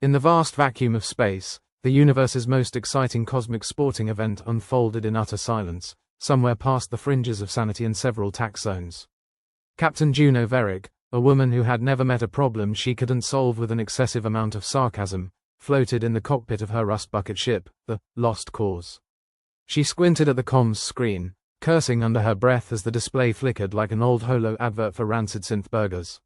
In the vast vacuum of space, the universe's most exciting cosmic sporting event unfolded in utter silence, somewhere past the fringes of sanity and several tax zones. Captain Juno Verick, a woman who had never met a problem she couldn't solve with an excessive amount of sarcasm, floated in the cockpit of her rust bucket ship, the Lost Cause. She squinted at the comms screen, cursing under her breath as the display flickered like an old holo advert for rancid synth burgers.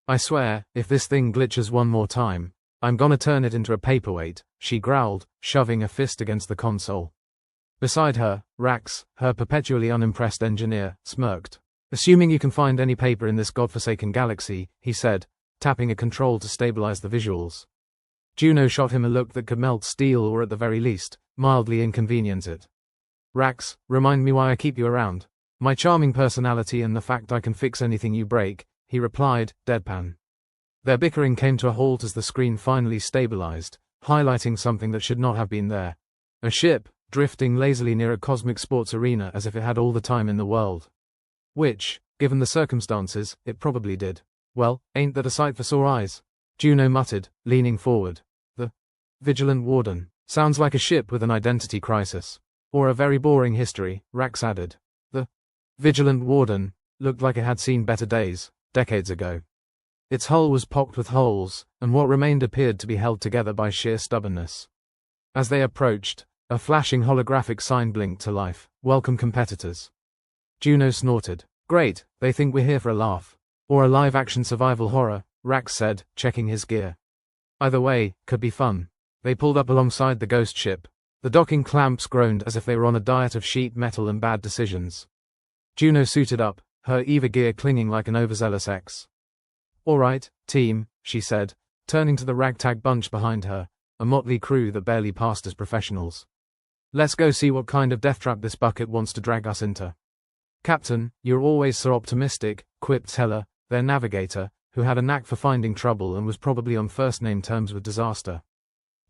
"I swear, if this thing glitches one more time, I'm gonna turn it into a paperweight," she growled, shoving a fist against the console. Beside her, Rax, her perpetually unimpressed engineer, smirked. "Assuming you can find any paper in this godforsaken galaxy," he said, tapping a control to stabilize the visuals. Juno shot him a look that could melt steel or at the very least, mildly inconvenience it. "Rax, remind me why I keep you around." "My charming personality and the fact I can fix anything you break," he replied, deadpan. Their bickering came to a halt as the screen finally stabilized, highlighting something that should not have been there. A ship, drifting lazily near a cosmic sports arena as if it had all the time in the world. Which, given the circumstances, it probably did. "Well, ain't that a sight for sore eyes?" Juno muttered, leaning forward. "The Vigilant Warden. Sounds like a ship with an identity crisis. Or a very boring history," Rax added. The Vigilant Warden looked like it had seen better days, decades ago. Its hull was pocked with holes, and what remained appeared to be held together by sheer stubbornness. As they approached, a flashing holographic sign blinked to life. "Welcome, competitors." Juno snorted. "Great, they think we're here for a laugh. Or a live-action survival horror," Rax said, checking his gear. "Either way, could be fun." They pulled up alongside the ghost ship. The docking clamps groaned as if they were on a diet of sheet metal and bad decisions. Juno suited up, her EVA gear clinging like an overzealous ex. "All right, team," she said, turning to the ragtag bunch behind her, a motley crew that barely passed as professionals. "Let's go see what kind of death trap this bucket wants to drag us into." "Captain, you're always so optimistic," quipped Teller, their navigator, who had a knack for finding trouble and was probably on first-name terms with disaster.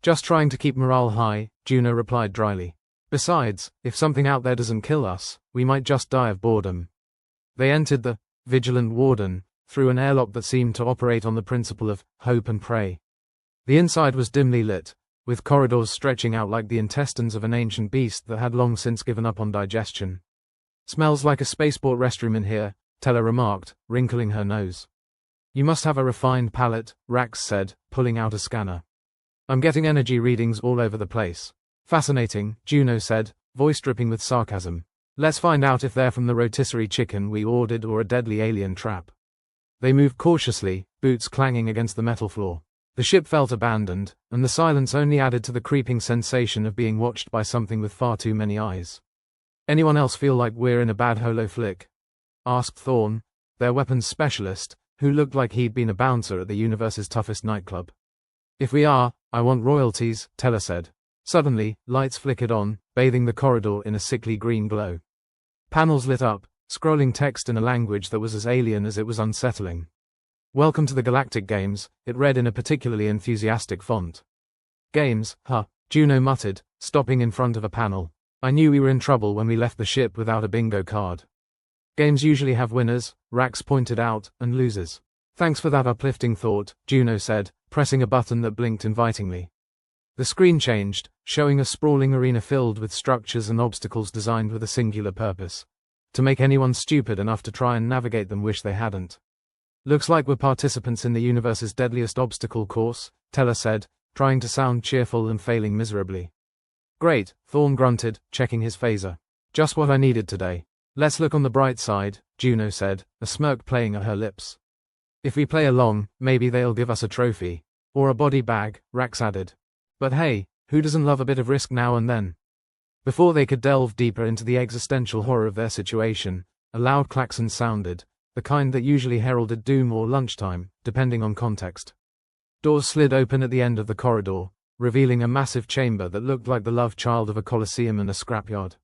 "Just trying to keep morale high," Juno replied dryly. "Besides, if something out there doesn't kill us, we might just die of boredom." They entered the Vigilant Warden through an airlock that seemed to operate on the principle of hope and pray. The inside was dimly lit, with corridors stretching out like the intestines of an ancient beast that had long since given up on digestion. "Smells like a spaceport restroom in here," Teller remarked, wrinkling her nose. "You must have a refined palate," Rax said, pulling out a scanner. "I'm getting energy readings all over the place." "Fascinating," Juno said, voice dripping with sarcasm. "Let's find out if they're from the rotisserie chicken we ordered or a deadly alien trap." They moved cautiously, boots clanging against the metal floor. The ship felt abandoned, and the silence only added to the creeping sensation of being watched by something with far too many eyes. "Anyone else feel like we're in a bad holo flick?" asked Thorne, their weapons specialist, who looked like he'd been a bouncer at the universe's toughest nightclub. "If we are, I want royalties," Teller said. Suddenly, lights flickered on, bathing the corridor in a sickly green glow. Panels lit up, scrolling text in a language that was as alien as it was unsettling. "Welcome to the Galactic Games," it read in a particularly enthusiastic font. "Games, huh," Juno muttered, stopping in front of a panel. "I knew we were in trouble when we left the ship without a bingo card." "Games usually have winners," Rax pointed out, "and losers." "Thanks for that uplifting thought," Juno said, pressing a button that blinked invitingly. The screen changed, showing a sprawling arena filled with structures and obstacles designed with a singular purpose: to make anyone stupid enough to try and navigate them wish they hadn't. "Looks like we're participants in the universe's deadliest obstacle course," Teller said, trying to sound cheerful and failing miserably. "Great," Thorne grunted, checking his phaser. "Just what I needed today." "Let's look on the bright side," Juno said, a smirk playing at her lips. "If we play along, maybe they'll give us a trophy. Or a body bag," Rax added. "But hey, who doesn't love a bit of risk now and then?" Before they could delve deeper into the existential horror of their situation, a loud klaxon sounded, the kind that usually heralded doom or lunchtime, depending on context. Doors slid open at the end of the corridor, revealing a massive chamber that looked like the love child of a coliseum and a scrapyard.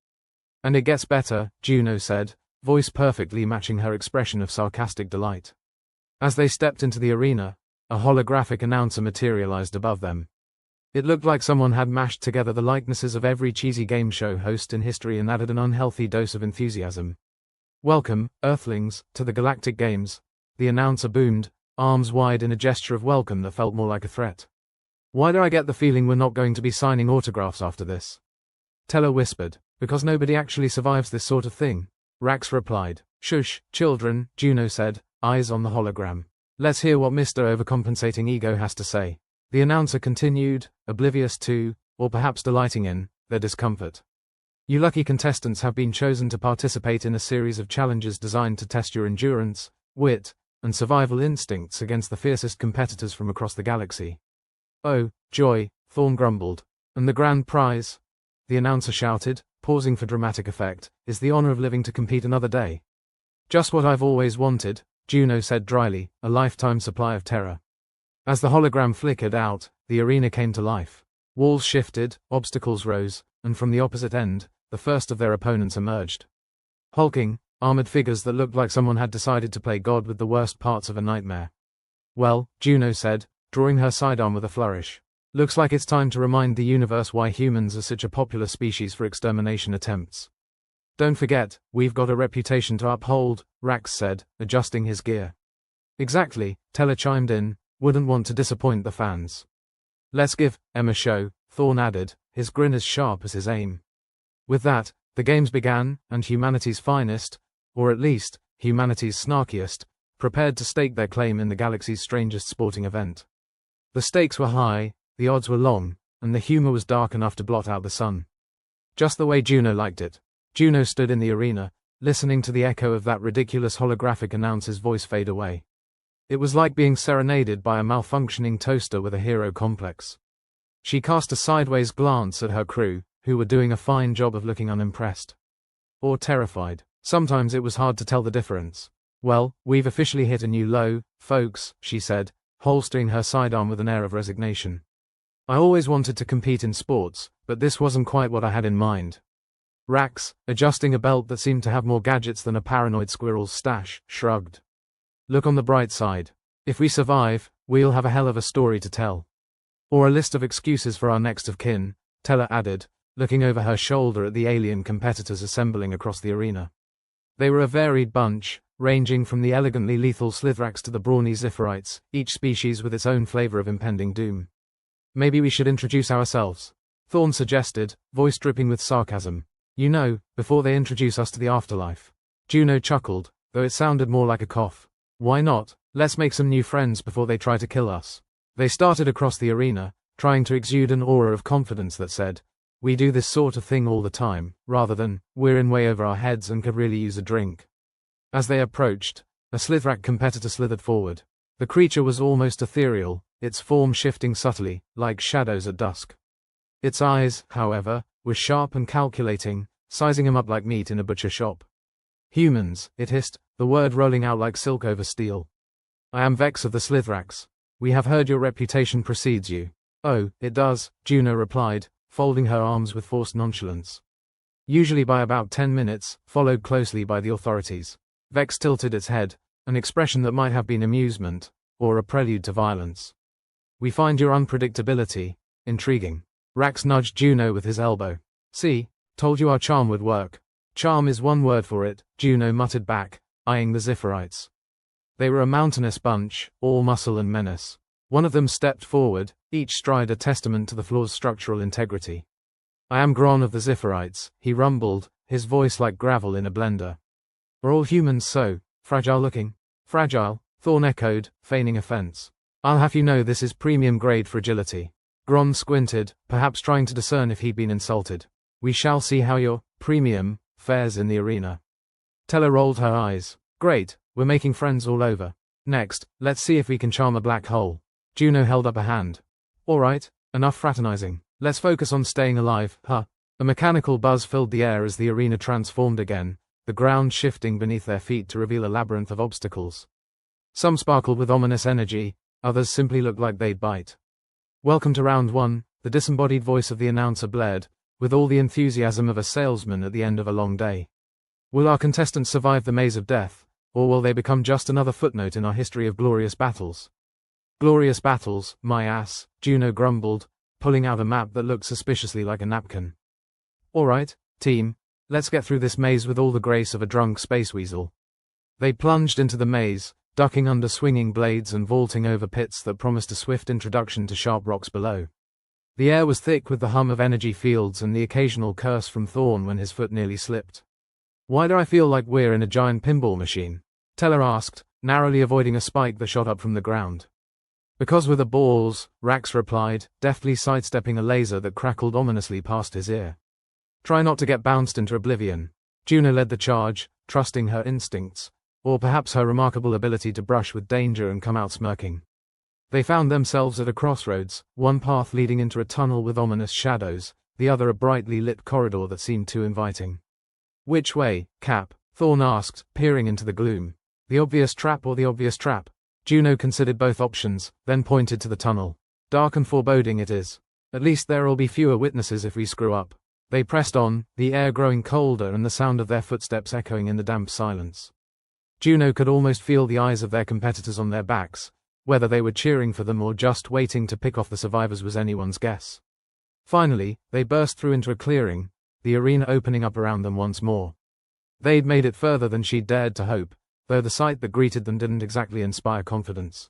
"And it gets better," Juno said, voice perfectly matching her expression of sarcastic delight. As they stepped into the arena, a holographic announcer materialized above them. It looked like someone had mashed together the likenesses of every cheesy game show host in history and added an unhealthy dose of enthusiasm. "Welcome, Earthlings, to the Galactic Games," the announcer boomed, arms wide in a gesture of welcome that felt more like a threat. Why do I get the feeling we're not going to be signing autographs after this? Teller whispered. Because nobody actually survives this sort of thing. Rax replied. Shush, children, Juno said, eyes on the hologram. Let's hear what Mr. Overcompensating Ego has to say. The announcer continued, oblivious to, or perhaps delighting in, their discomfort. You lucky contestants have been chosen to participate in a series of challenges designed to test your endurance, wit, and survival instincts against the fiercest competitors from across the galaxy. Oh, joy, Thorn grumbled. And the grand prize? The announcer shouted, pausing for dramatic effect, is the honor of living to compete another day. Just what I've always wanted, Juno said dryly, a lifetime supply of terror. As the hologram flickered out, the arena came to life. Walls shifted, obstacles rose, and from the opposite end, the first of their opponents emerged. Hulking, armored figures that looked like someone had decided to play God with the worst parts of a nightmare. Well, Juno said, drawing her sidearm with a flourish. Looks like it's time to remind the universe why humans are such a popular species for extermination attempts. Don't forget, we've got a reputation to uphold, Rax said, adjusting his gear. Exactly, Teller chimed in, wouldn't want to disappoint the fans. Let's give Em a show, Thorn added, his grin as sharp as his aim. With that, the games began, and humanity's finest, or at least, humanity's snarkiest, prepared to stake their claim in the galaxy's strangest sporting event. The stakes were high, the odds were long, and the humor was dark enough to blot out the sun. Just the way Juno liked it. Juno stood in the arena, listening to the echo of that ridiculous holographic announcer's voice fade away. It was like being serenaded by a malfunctioning toaster with a hero complex. She cast a sideways glance at her crew, who were doing a fine job of looking unimpressed. Or terrified. Sometimes it was hard to tell the difference. Well, we've officially hit a new low, folks, she said, holstering her sidearm with an air of resignation. I always wanted to compete in sports, but this wasn't quite what I had in mind. Rax, adjusting a belt that seemed to have more gadgets than a paranoid squirrel's stash, shrugged. Look on the bright side. If we survive, we'll have a hell of a story to tell. Or a list of excuses for our next of kin, Teller added, looking over her shoulder at the alien competitors assembling across the arena. They were a varied bunch, ranging from the elegantly lethal Slithrax to the brawny Zipherites, each species with its own flavor of impending doom. Maybe we should introduce ourselves, Thorn suggested, voice dripping with sarcasm. You know, before they introduce us to the afterlife. Juno chuckled, though it sounded more like a cough. Why not? Let's make some new friends before they try to kill us. They started across the arena, trying to exude an aura of confidence that said, we do this sort of thing all the time, rather than, we're in way over our heads and could really use a drink. As they approached, a Slithrak competitor slithered forward. The creature was almost ethereal, its form shifting subtly, like shadows at dusk. Its eyes, however, were sharp and calculating, sizing him up like meat in a butcher shop. Humans, it hissed, the word rolling out like silk over steel. I am Vex of the Slithrax. We have heard your reputation precedes you. Oh, it does, Juno replied, folding her arms with forced nonchalance. Usually by about 10 minutes, followed closely by the authorities. Vex tilted its head, an expression that might have been amusement, or a prelude to violence. We find your unpredictability intriguing. Rax nudged Juno with his elbow. See, told you our charm would work. Charm is one word for it, Juno muttered back, eyeing the Zipherites. They were a mountainous bunch, all muscle and menace. One of them stepped forward, each stride a testament to the floor's structural integrity. I am Gron of the Zipherites, he rumbled, his voice like gravel in a blender. Are all humans so fragile looking? Fragile, Thorn echoed, feigning offense. I'll have you know this is premium grade fragility. Gron squinted, perhaps trying to discern if he'd been insulted. We shall see how your premium fares in the arena. Teller rolled her eyes. Great, we're making friends all over. Next, let's see if we can charm a black hole. Juno held up a hand. All right, enough fraternizing. Let's focus on staying alive, huh? A mechanical buzz filled the air as the arena transformed again, the ground shifting beneath their feet to reveal a labyrinth of obstacles. Some sparkled with ominous energy, others simply looked like they'd bite. Welcome to round one, the disembodied voice of the announcer blared, with all the enthusiasm of a salesman at the end of a long day. Will our contestants survive the maze of death, or will they become just another footnote in our history of glorious battles? Glorious battles, my ass, Juno grumbled, pulling out a map that looked suspiciously like a napkin. All right, team, let's get through this maze with all the grace of a drunk space weasel. They plunged into the maze, ducking under swinging blades and vaulting over pits that promised a swift introduction to sharp rocks below. The air was thick with the hum of energy fields and the occasional curse from Thorn when his foot nearly slipped. "Why do I feel like we're in a giant pinball machine?" Teller asked, narrowly avoiding a spike that shot up from the ground. "Because we're the balls," Rax replied, deftly sidestepping a laser that crackled ominously past his ear. "Try not to get bounced into oblivion." Juno led the charge, trusting her instincts, or perhaps her remarkable ability to brush with danger and come out smirking. They found themselves at a crossroads, one path leading into a tunnel with ominous shadows, the other a brightly lit corridor that seemed too inviting. "Which way, Cap?" Thorn asked, peering into the gloom. "The obvious trap or the obvious trap?" Juno considered both options, then pointed to the tunnel. "Dark and foreboding it is. At least there'll be fewer witnesses if we screw up." They pressed on, the air growing colder and the sound of their footsteps echoing in the damp silence. Juno could almost feel the eyes of their competitors on their backs. Whether they were cheering for them or just waiting to pick off the survivors was anyone's guess. Finally, they burst through into a clearing, the arena opening up around them once more. They'd made it further than she'd dared to hope, though the sight that greeted them didn't exactly inspire confidence.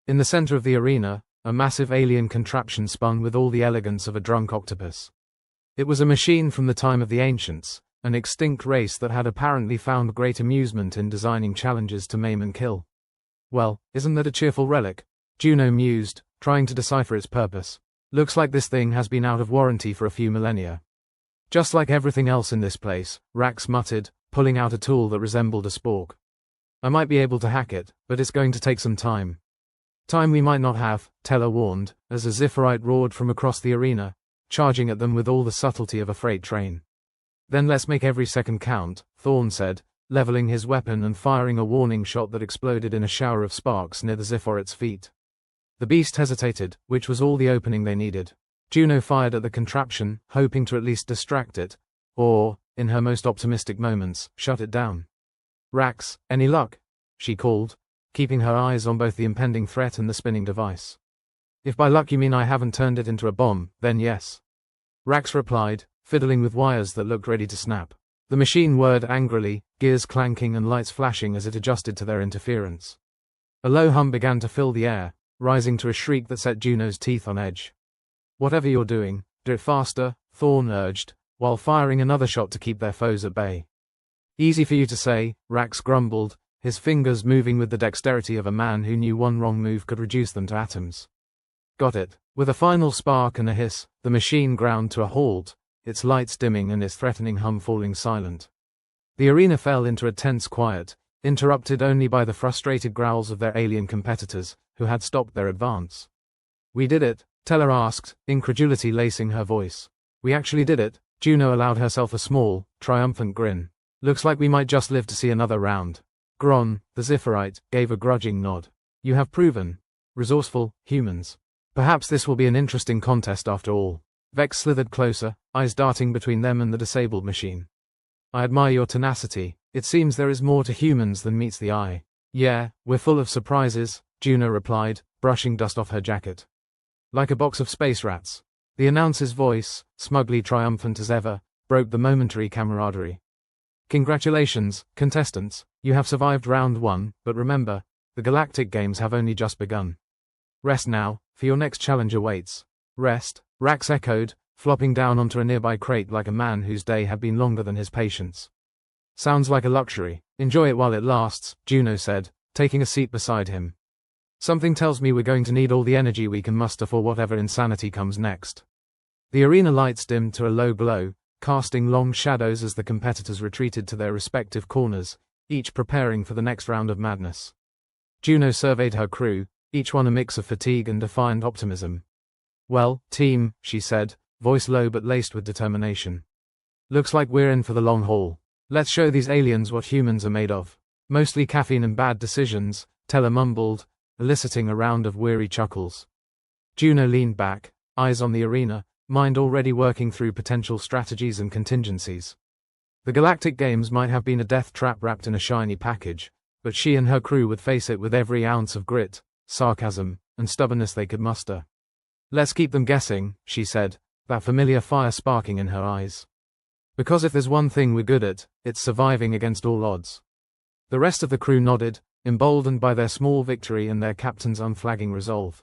In the center of the arena, a massive alien contraption spun with all the elegance of a drunk octopus. It was a machine from the time of the ancients, an extinct race that had apparently found great amusement in designing challenges to maim and kill. "Well, isn't that a cheerful relic?" Juno mused, trying to decipher its purpose. "Looks like this thing has been out of warranty for a few millennia." "Just like everything else in this place," Rax muttered, pulling out a tool that resembled a spork. "I might be able to hack it, but it's going to take some time." "Time we might not have," Teller warned, as a Zipherite roared from across the arena, charging at them with all the subtlety of a freight train. "Then let's make every second count," Thorn said, leveling his weapon and firing a warning shot that exploded in a shower of sparks near the Ziphorite's feet. The beast hesitated, which was all the opening they needed. Juno fired at the contraption, hoping to at least distract it, or, in her most optimistic moments, shut it down. "Rax, any luck?" she called, keeping her eyes on both the impending threat and the spinning device. "If by luck you mean I haven't turned it into a bomb, then yes," Rax replied, fiddling with wires that looked ready to snap. The machine whirred angrily, gears clanking and lights flashing as it adjusted to their interference. A low hum began to fill the air, rising to a shriek that set Juno's teeth on edge. "Whatever you're doing, do it faster," Thorn urged, while firing another shot to keep their foes at bay. "Easy for you to say," Rax grumbled, his fingers moving with the dexterity of a man who knew one wrong move could reduce them to atoms. "Got it." With a final spark and a hiss, the machine ground to a halt, its lights dimming and its threatening hum falling silent. The arena fell into a tense quiet, interrupted only by the frustrated growls of their alien competitors, who had stopped their advance. "We did it?" Teller asked, incredulity lacing her voice. "We actually did it?" Juno allowed herself a small, triumphant grin. "Looks like we might just live to see another round." Gron, the Zipherite, gave a grudging nod. "You have proven resourceful humans. Perhaps this will be an interesting contest after all." Vex slithered closer, eyes darting between them and the disabled machine. "I admire your tenacity. It seems there is more to humans than meets the eye." "Yeah, we're full of surprises," Juno replied, brushing dust off her jacket. "Like a box of space rats." The announcer's voice, smugly triumphant as ever, broke the momentary camaraderie. "Congratulations, contestants, you have survived round 1, but remember, the Galactic Games have only just begun. Rest now, for your next challenge awaits." "Rest?" Rax echoed, flopping down onto a nearby crate like a man whose day had been longer than his patience. "Sounds like a luxury. Enjoy it while it lasts," Juno said, taking a seat beside him. "Something tells me we're going to need all the energy we can muster for whatever insanity comes next." The arena lights dimmed to a low glow, casting long shadows as the competitors retreated to their respective corners, each preparing for the next round of madness. Juno surveyed her crew, each one a mix of fatigue and defiant optimism. "Well, team," she said, voice low but laced with determination. "Looks like we're in for the long haul. Let's show these aliens what humans are made of." "Mostly caffeine and bad decisions," Teller mumbled, eliciting a round of weary chuckles. Juno leaned back, eyes on the arena, mind already working through potential strategies and contingencies. The Galactic Games might have been a death trap wrapped in a shiny package, but she and her crew would face it with every ounce of grit, sarcasm, and stubbornness they could muster. "Let's keep them guessing," she said, that familiar fire sparking in her eyes. "Because if there's one thing we're good at, it's surviving against all odds." The rest of the crew nodded, emboldened by their small victory and their captain's unflagging resolve.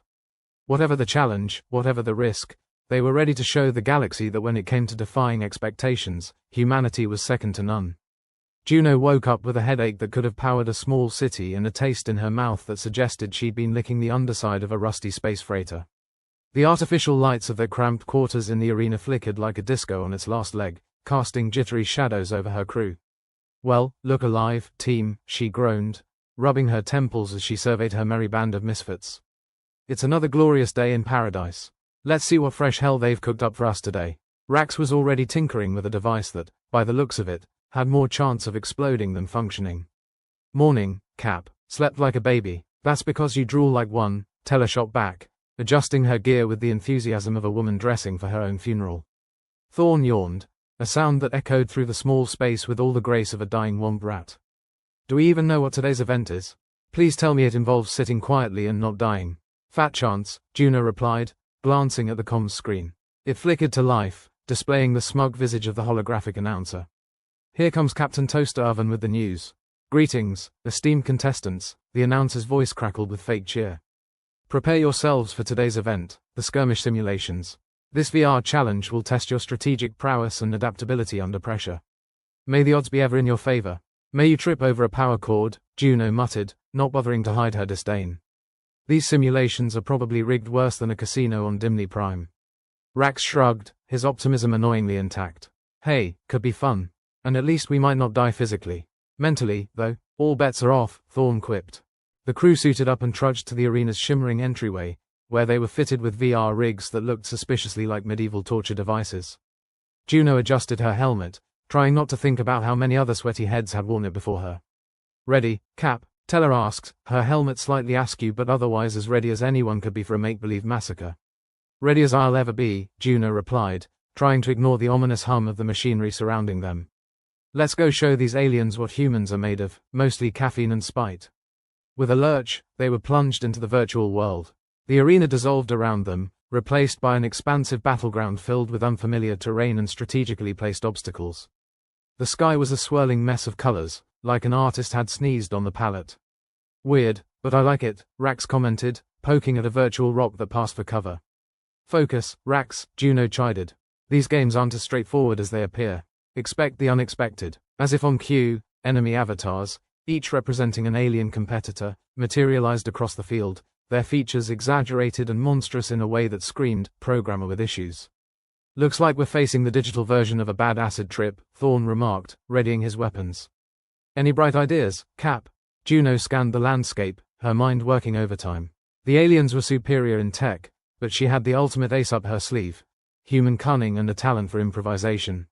Whatever the challenge, whatever the risk, they were ready to show the galaxy that when it came to defying expectations, humanity was second to none. Juno woke up with a headache that could have powered a small city and a taste in her mouth that suggested she'd been licking the underside of a rusty space freighter. The artificial lights of their cramped quarters in the arena flickered like a disco on its last leg, casting jittery shadows over her crew. "Well, look alive, team," she groaned, rubbing her temples as she surveyed her merry band of misfits. "It's another glorious day in paradise. Let's see what fresh hell they've cooked up for us today." Rax was already tinkering with a device that, by the looks of it, had more chance of exploding than functioning. "Morning, Cap. Slept like a baby. That's because you drool like one," Teller shot back, adjusting her gear with the enthusiasm of a woman dressing for her own funeral. Thorn yawned, a sound that echoed through the small space with all the grace of a dying womp rat. "Do we even know what today's event is? Please tell me it involves sitting quietly and not dying." "Fat chance," Juno replied, glancing at the comms screen. It flickered to life, displaying the smug visage of the holographic announcer. "Here comes Captain Toaster Oven with the news. Greetings, esteemed contestants," the announcer's voice crackled with fake cheer. "Prepare yourselves for today's event, the skirmish simulations. This VR challenge will test your strategic prowess and adaptability under pressure. May the odds be ever in your favor. May you trip over a power cord," Juno muttered, not bothering to hide her disdain. "These simulations are probably rigged worse than a casino on Dimly Prime." Rax shrugged, his optimism annoyingly intact. "Hey, could be fun. And at least we might not die physically. Mentally, though, all bets are off," Thorn quipped. The crew suited up and trudged to the arena's shimmering entryway, where they were fitted with VR rigs that looked suspiciously like medieval torture devices. Juno adjusted her helmet, trying not to think about how many other sweaty heads had worn it before her. "Ready, Cap?" Teller asked, her helmet slightly askew but otherwise as ready as anyone could be for a make-believe massacre. "Ready as I'll ever be," Juno replied, trying to ignore the ominous hum of the machinery surrounding them. "Let's go show these aliens what humans are made of, mostly caffeine and spite." With a lurch, they were plunged into the virtual world. The arena dissolved around them, replaced by an expansive battleground filled with unfamiliar terrain and strategically placed obstacles. The sky was a swirling mess of colors, like an artist had sneezed on the palette. "Weird, but I like it," Rax commented, poking at a virtual rock that passed for cover. "Focus, Rax," Juno chided. "These games aren't as straightforward as they appear. Expect the unexpected." As if on cue, enemy avatars, each representing an alien competitor, materialized across the field, their features exaggerated and monstrous in a way that screamed, "Programmer with issues." "Looks like we're facing the digital version of a bad acid trip," Thorn remarked, readying his weapons. "Any bright ideas, Cap?" Juno scanned the landscape, her mind working overtime. The aliens were superior in tech, but she had the ultimate ace up her sleeve: human cunning and a talent for improvisation.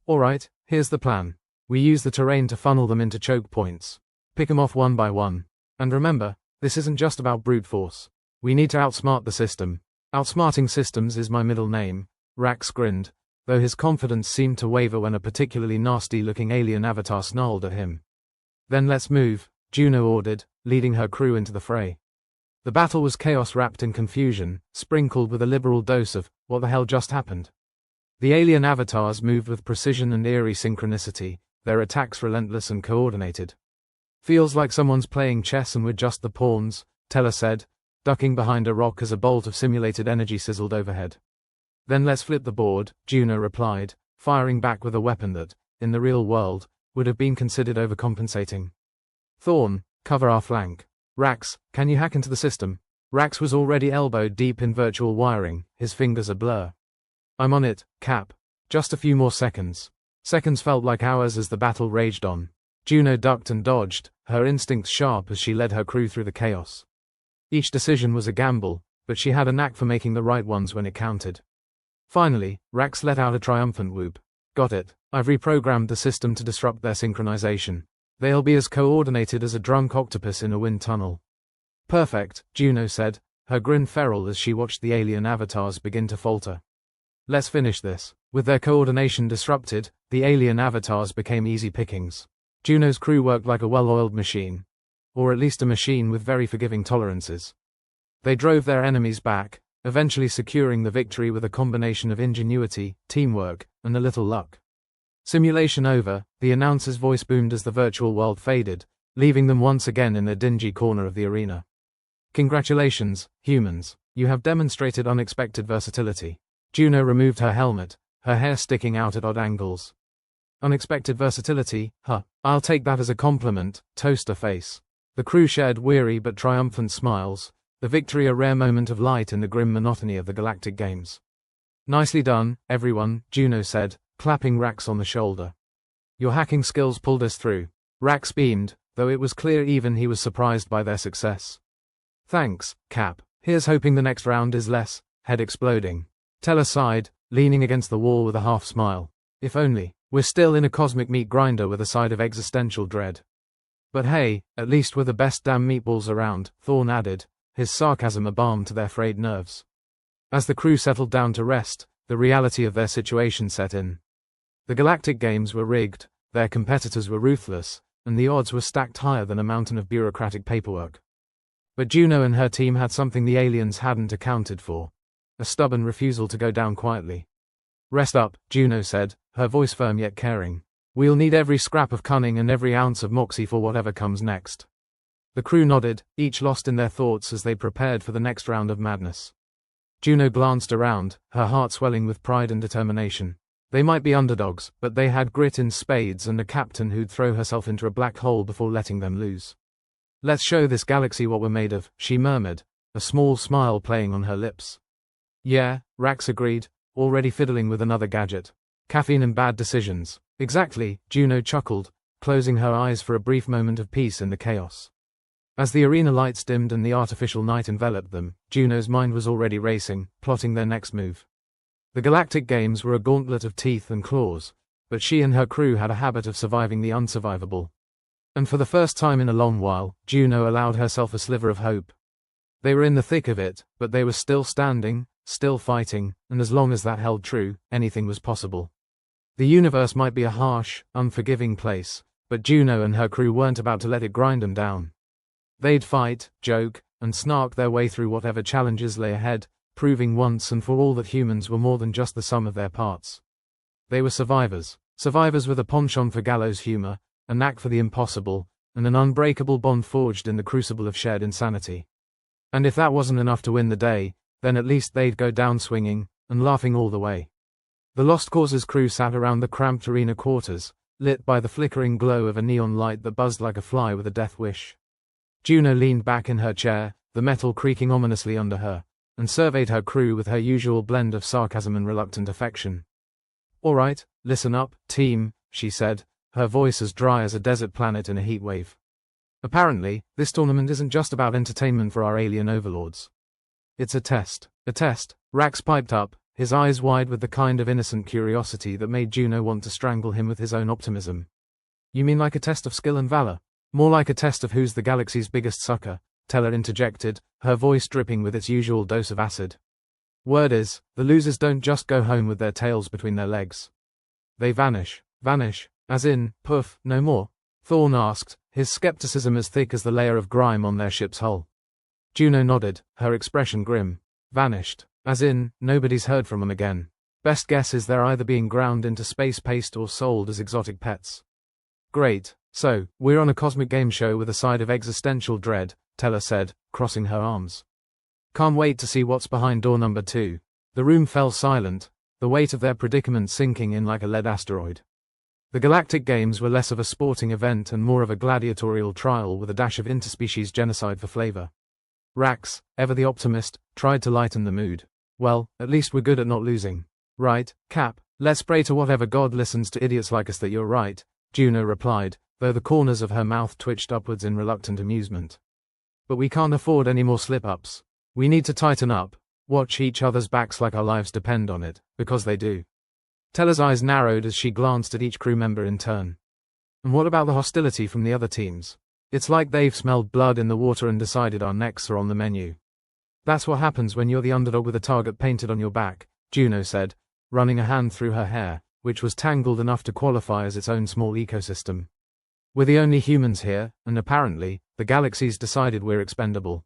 "All right, here's the plan. We use the terrain to funnel them into choke points. Pick them off one by one. And remember, this isn't just about brute force. We need to outsmart the system. Outsmarting systems is my middle name," Rax grinned, though his confidence seemed to waver when a particularly nasty-looking alien avatar snarled at him. "Then let's move," Juno ordered, leading her crew into the fray. The battle was chaos wrapped in confusion, sprinkled with a liberal dose of, "What the hell just happened?" The alien avatars moved with precision and eerie synchronicity, their attacks relentless and coordinated. "Feels like someone's playing chess and we're just the pawns," Teller said, ducking behind a rock as a bolt of simulated energy sizzled overhead. "Then let's flip the board," Juno replied, firing back with a weapon that, in the real world, would have been considered overcompensating. "Thorn, cover our flank. Rax, can you hack into the system?" Rax was already elbowed deep in virtual wiring, his fingers a blur. "I'm on it, Cap. Just a few more seconds." Seconds felt like hours as the battle raged on. Juno ducked and dodged, her instincts sharp as she led her crew through the chaos. Each decision was a gamble, but she had a knack for making the right ones when it counted. Finally, Rax let out a triumphant whoop. "Got it. I've reprogrammed the system to disrupt their synchronization. They'll be as coordinated as a drunk octopus in a wind tunnel." "Perfect," Juno said, her grin feral as she watched the alien avatars begin to falter. "Let's finish this." With their coordination disrupted, the alien avatars became easy pickings. Juno's crew worked like a well-oiled machine. Or at least a machine with very forgiving tolerances. They drove their enemies back, eventually securing the victory with a combination of ingenuity, teamwork, and a little luck. Simulation over, the announcer's voice boomed as the virtual world faded, leaving them once again in a dingy corner of the arena. Congratulations, humans, you have demonstrated unexpected versatility. Juno removed her helmet, her hair sticking out at odd angles. Unexpected versatility, huh? I'll take that as a compliment, toaster face. The crew shared weary but triumphant smiles, the victory a rare moment of light in the grim monotony of the Galactic Games. Nicely done, everyone, Juno said, clapping Rax on the shoulder. Your hacking skills pulled us through. Rax beamed, though it was clear even he was surprised by their success. Thanks, Cap. Here's hoping the next round is less, head exploding. Teller sighed, leaning against the wall with a half smile. If only. We're still in a cosmic meat grinder with a side of existential dread. But hey, at least we're the best damn meatballs around, Thorn added, his sarcasm a balm to their frayed nerves. As the crew settled down to rest, the reality of their situation set in. The Galactic Games were rigged, their competitors were ruthless, and the odds were stacked higher than a mountain of bureaucratic paperwork. But Juno and her team had something the aliens hadn't accounted for. A stubborn refusal to go down quietly. Rest up, Juno said, her voice firm yet caring. We'll need every scrap of cunning and every ounce of moxie for whatever comes next. The crew nodded, each lost in their thoughts as they prepared for the next round of madness. Juno glanced around, her heart swelling with pride and determination. They might be underdogs, but they had grit in spades and a captain who'd throw herself into a black hole before letting them lose. Let's show this galaxy what we're made of, she murmured, a small smile playing on her lips. Yeah, Rax agreed, already fiddling with another gadget. Caffeine and bad decisions. Exactly, Juno chuckled, closing her eyes for a brief moment of peace in the chaos. As the arena lights dimmed and the artificial night enveloped them, Juno's mind was already racing, plotting their next move. The Galactic Games were a gauntlet of teeth and claws, but she and her crew had a habit of surviving the unsurvivable. And for the first time in a long while, Juno allowed herself a sliver of hope. They were in the thick of it, but they were still standing, still fighting, and as long as that held true, anything was possible. The universe might be a harsh, unforgiving place, but Juno and her crew weren't about to let it grind them down. They'd fight, joke, and snark their way through whatever challenges lay ahead, proving once and for all that humans were more than just the sum of their parts. They were survivors. Survivors with a penchant for gallows humor, a knack for the impossible, and an unbreakable bond forged in the crucible of shared insanity. And if that wasn't enough to win the day, then at least they'd go down swinging, and laughing all the way. The Lost Causes crew sat around the cramped arena quarters, lit by the flickering glow of a neon light that buzzed like a fly with a death wish. Juno leaned back in her chair, the metal creaking ominously under her, and surveyed her crew with her usual blend of sarcasm and reluctant affection. All right, listen up, team, she said, her voice as dry as a desert planet in a heat wave. Apparently, this tournament isn't just about entertainment for our alien overlords. It's a test. A test, Rax piped up, his eyes wide with the kind of innocent curiosity that made Juno want to strangle him with his own optimism. You mean like a test of skill and valor? More like a test of who's the galaxy's biggest sucker, Teller interjected, her voice dripping with its usual dose of acid. Word is, the losers don't just go home with their tails between their legs. They vanish. Vanish, as in, poof, no more? Thorn asked, his skepticism as thick as the layer of grime on their ship's hull. Juno nodded, her expression grim. Vanished. As in, nobody's heard from them again. Best guess is they're either being ground into space paste or sold as exotic pets. Great. So, we're on a cosmic game show with a side of existential dread, Teller said, crossing her arms. Can't wait to see what's behind door number 2. The room fell silent, the weight of their predicament sinking in like a lead asteroid. The Galactic Games were less of a sporting event and more of a gladiatorial trial with a dash of interspecies genocide for flavor. Rax, ever the optimist, tried to lighten the mood. Well, at least we're good at not losing. Right, Cap, let's pray to whatever god listens to idiots like us that you're right, Juno replied, though the corners of her mouth twitched upwards in reluctant amusement. But we can't afford any more slip-ups. We need to tighten up, watch each other's backs like our lives depend on it, because they do. Teller's eyes narrowed as she glanced at each crew member in turn. And what about the hostility from the other teams? It's like they've smelled blood in the water and decided our necks are on the menu. That's what happens when you're the underdog with a target painted on your back, Juno said, running a hand through her hair, which was tangled enough to qualify as its own small ecosystem. We're the only humans here, and apparently, the galaxy's decided we're expendable.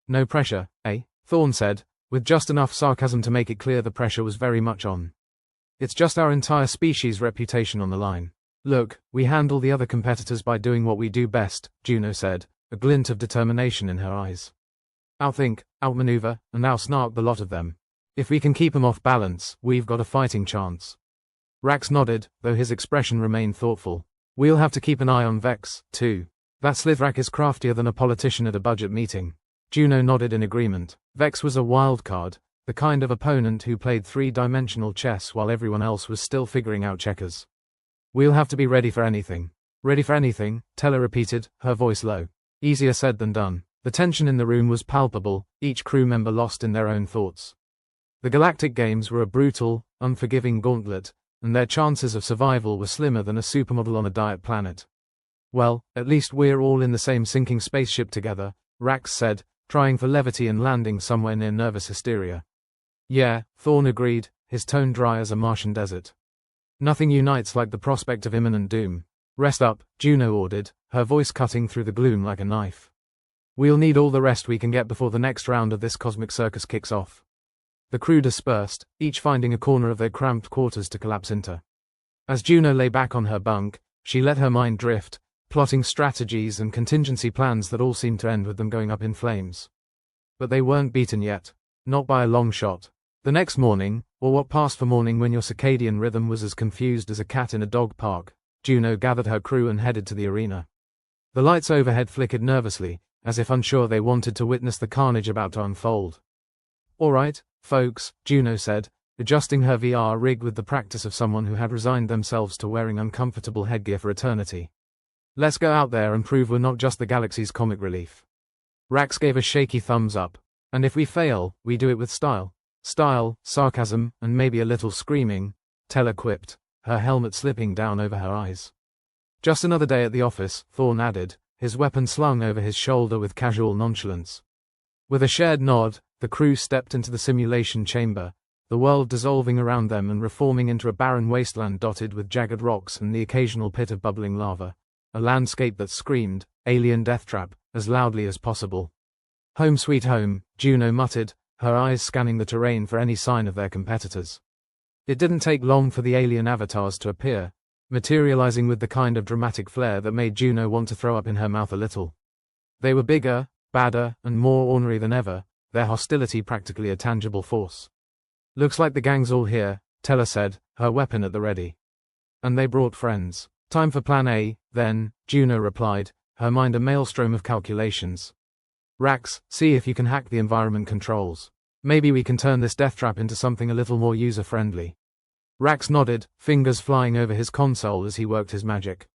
No pressure, eh? Thorn said, with just enough sarcasm to make it clear the pressure was very much on. It's just our entire species' reputation on the line. Look, we handle the other competitors by doing what we do best, Juno said, a glint of determination in her eyes. Outthink, outmaneuver, and outsnark the lot of them. If we can keep 'em off balance, we've got a fighting chance. Rax nodded, though his expression remained thoughtful. We'll have to keep an eye on Vex, too. That Slithrak is craftier than a politician at a budget meeting. Juno nodded in agreement. Vex was a wild card, the kind of opponent who played three-dimensional chess while everyone else was still figuring out checkers. We'll have to be ready for anything. Ready for anything, Teller repeated, her voice low. Easier said than done. The tension in the room was palpable, each crew member lost in their own thoughts. The Galactic Games were a brutal, unforgiving gauntlet, and their chances of survival were slimmer than a supermodel on a diet planet. Well, at least we're all in the same sinking spaceship together, Rax said, trying for levity and landing somewhere near nervous hysteria. Yeah, Thorne agreed, his tone dry as a Martian desert. Nothing unites like the prospect of imminent doom. Rest up, Juno ordered, her voice cutting through the gloom like a knife. We'll need all the rest we can get before the next round of this cosmic circus kicks off. The crew dispersed, each finding a corner of their cramped quarters to collapse into. As Juno lay back on her bunk, she let her mind drift, plotting strategies and contingency plans that all seemed to end with them going up in flames. But they weren't beaten yet. Not by a long shot. The next morning, or what passed for morning when your circadian rhythm was as confused as a cat in a dog park, Juno gathered her crew and headed to the arena. The lights overhead flickered nervously, as if unsure they wanted to witness the carnage about to unfold. All right, folks, Juno said, adjusting her VR rig with the practice of someone who had resigned themselves to wearing uncomfortable headgear for eternity. Let's go out there and prove we're not just the galaxy's comic relief. Rax gave a shaky thumbs up. And if we fail, we do it with style. Style, sarcasm, and maybe a little screaming, Teller quipped, her helmet slipping down over her eyes. Just another day at the office, Thorne added, his weapon slung over his shoulder with casual nonchalance. With a shared nod, the crew stepped into the simulation chamber, the world dissolving around them and reforming into a barren wasteland dotted with jagged rocks and the occasional pit of bubbling lava, a landscape that screamed, alien death trap, as loudly as possible. Home sweet home, Juno muttered, her eyes scanning the terrain for any sign of their competitors. It didn't take long for the alien avatars to appear, materializing with the kind of dramatic flair that made Juno want to throw up in her mouth a little. They were bigger, badder, and more ornery than ever, their hostility practically a tangible force. Looks like the gang's all here, Teller said, her weapon at the ready. And they brought friends. Time for plan A, then, Juno replied, her mind a maelstrom of calculations. Rax, see if you can hack the environment controls. Maybe we can turn this death trap into something a little more user-friendly. Rax nodded, fingers flying over his console as he worked his magic.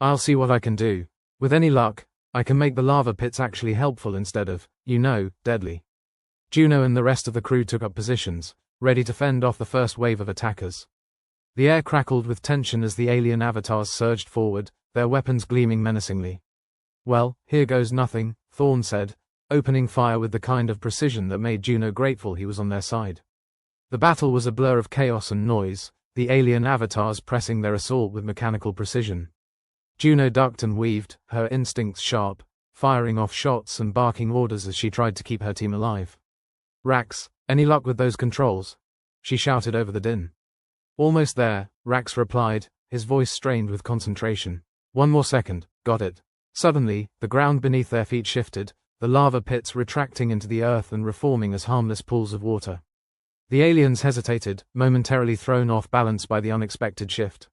I'll see what I can do. With any luck, I can make the lava pits actually helpful instead of, deadly. Juno and the rest of the crew took up positions, ready to fend off the first wave of attackers. The air crackled with tension as the alien avatars surged forward, their weapons gleaming menacingly. Well, here goes nothing, Thorne said, opening fire with the kind of precision that made Juno grateful he was on their side. The battle was a blur of chaos and noise, the alien avatars pressing their assault with mechanical precision. Juno ducked and weaved, her instincts sharp, firing off shots and barking orders as she tried to keep her team alive. Rax, any luck with those controls? She shouted over the din. Almost there, Rax replied, his voice strained with concentration. One more second, got it. Suddenly, the ground beneath their feet shifted, the lava pits retracting into the earth and reforming as harmless pools of water. The aliens hesitated, momentarily thrown off balance by the unexpected shift.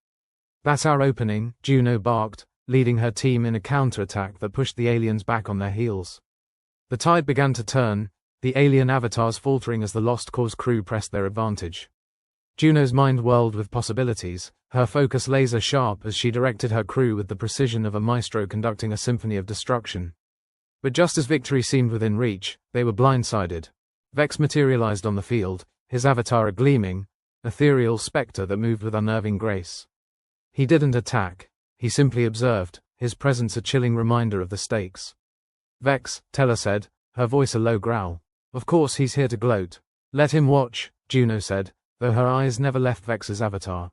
That's our opening, Juno barked, leading her team in a counterattack that pushed the aliens back on their heels. The tide began to turn, the alien avatars faltering as the Lost Cause crew pressed their advantage. Juno's mind whirled with possibilities, her focus laser sharp as she directed her crew with the precision of a maestro conducting a symphony of destruction. But just as victory seemed within reach, they were blindsided. Vex materialized on the field, his avatar a gleaming, ethereal spectre that moved with unnerving grace. He didn't attack, he simply observed, his presence a chilling reminder of the stakes. Vex, Teller said, her voice a low growl. Of course he's here to gloat. Let him watch, Juno said, though her eyes never left Vex's avatar.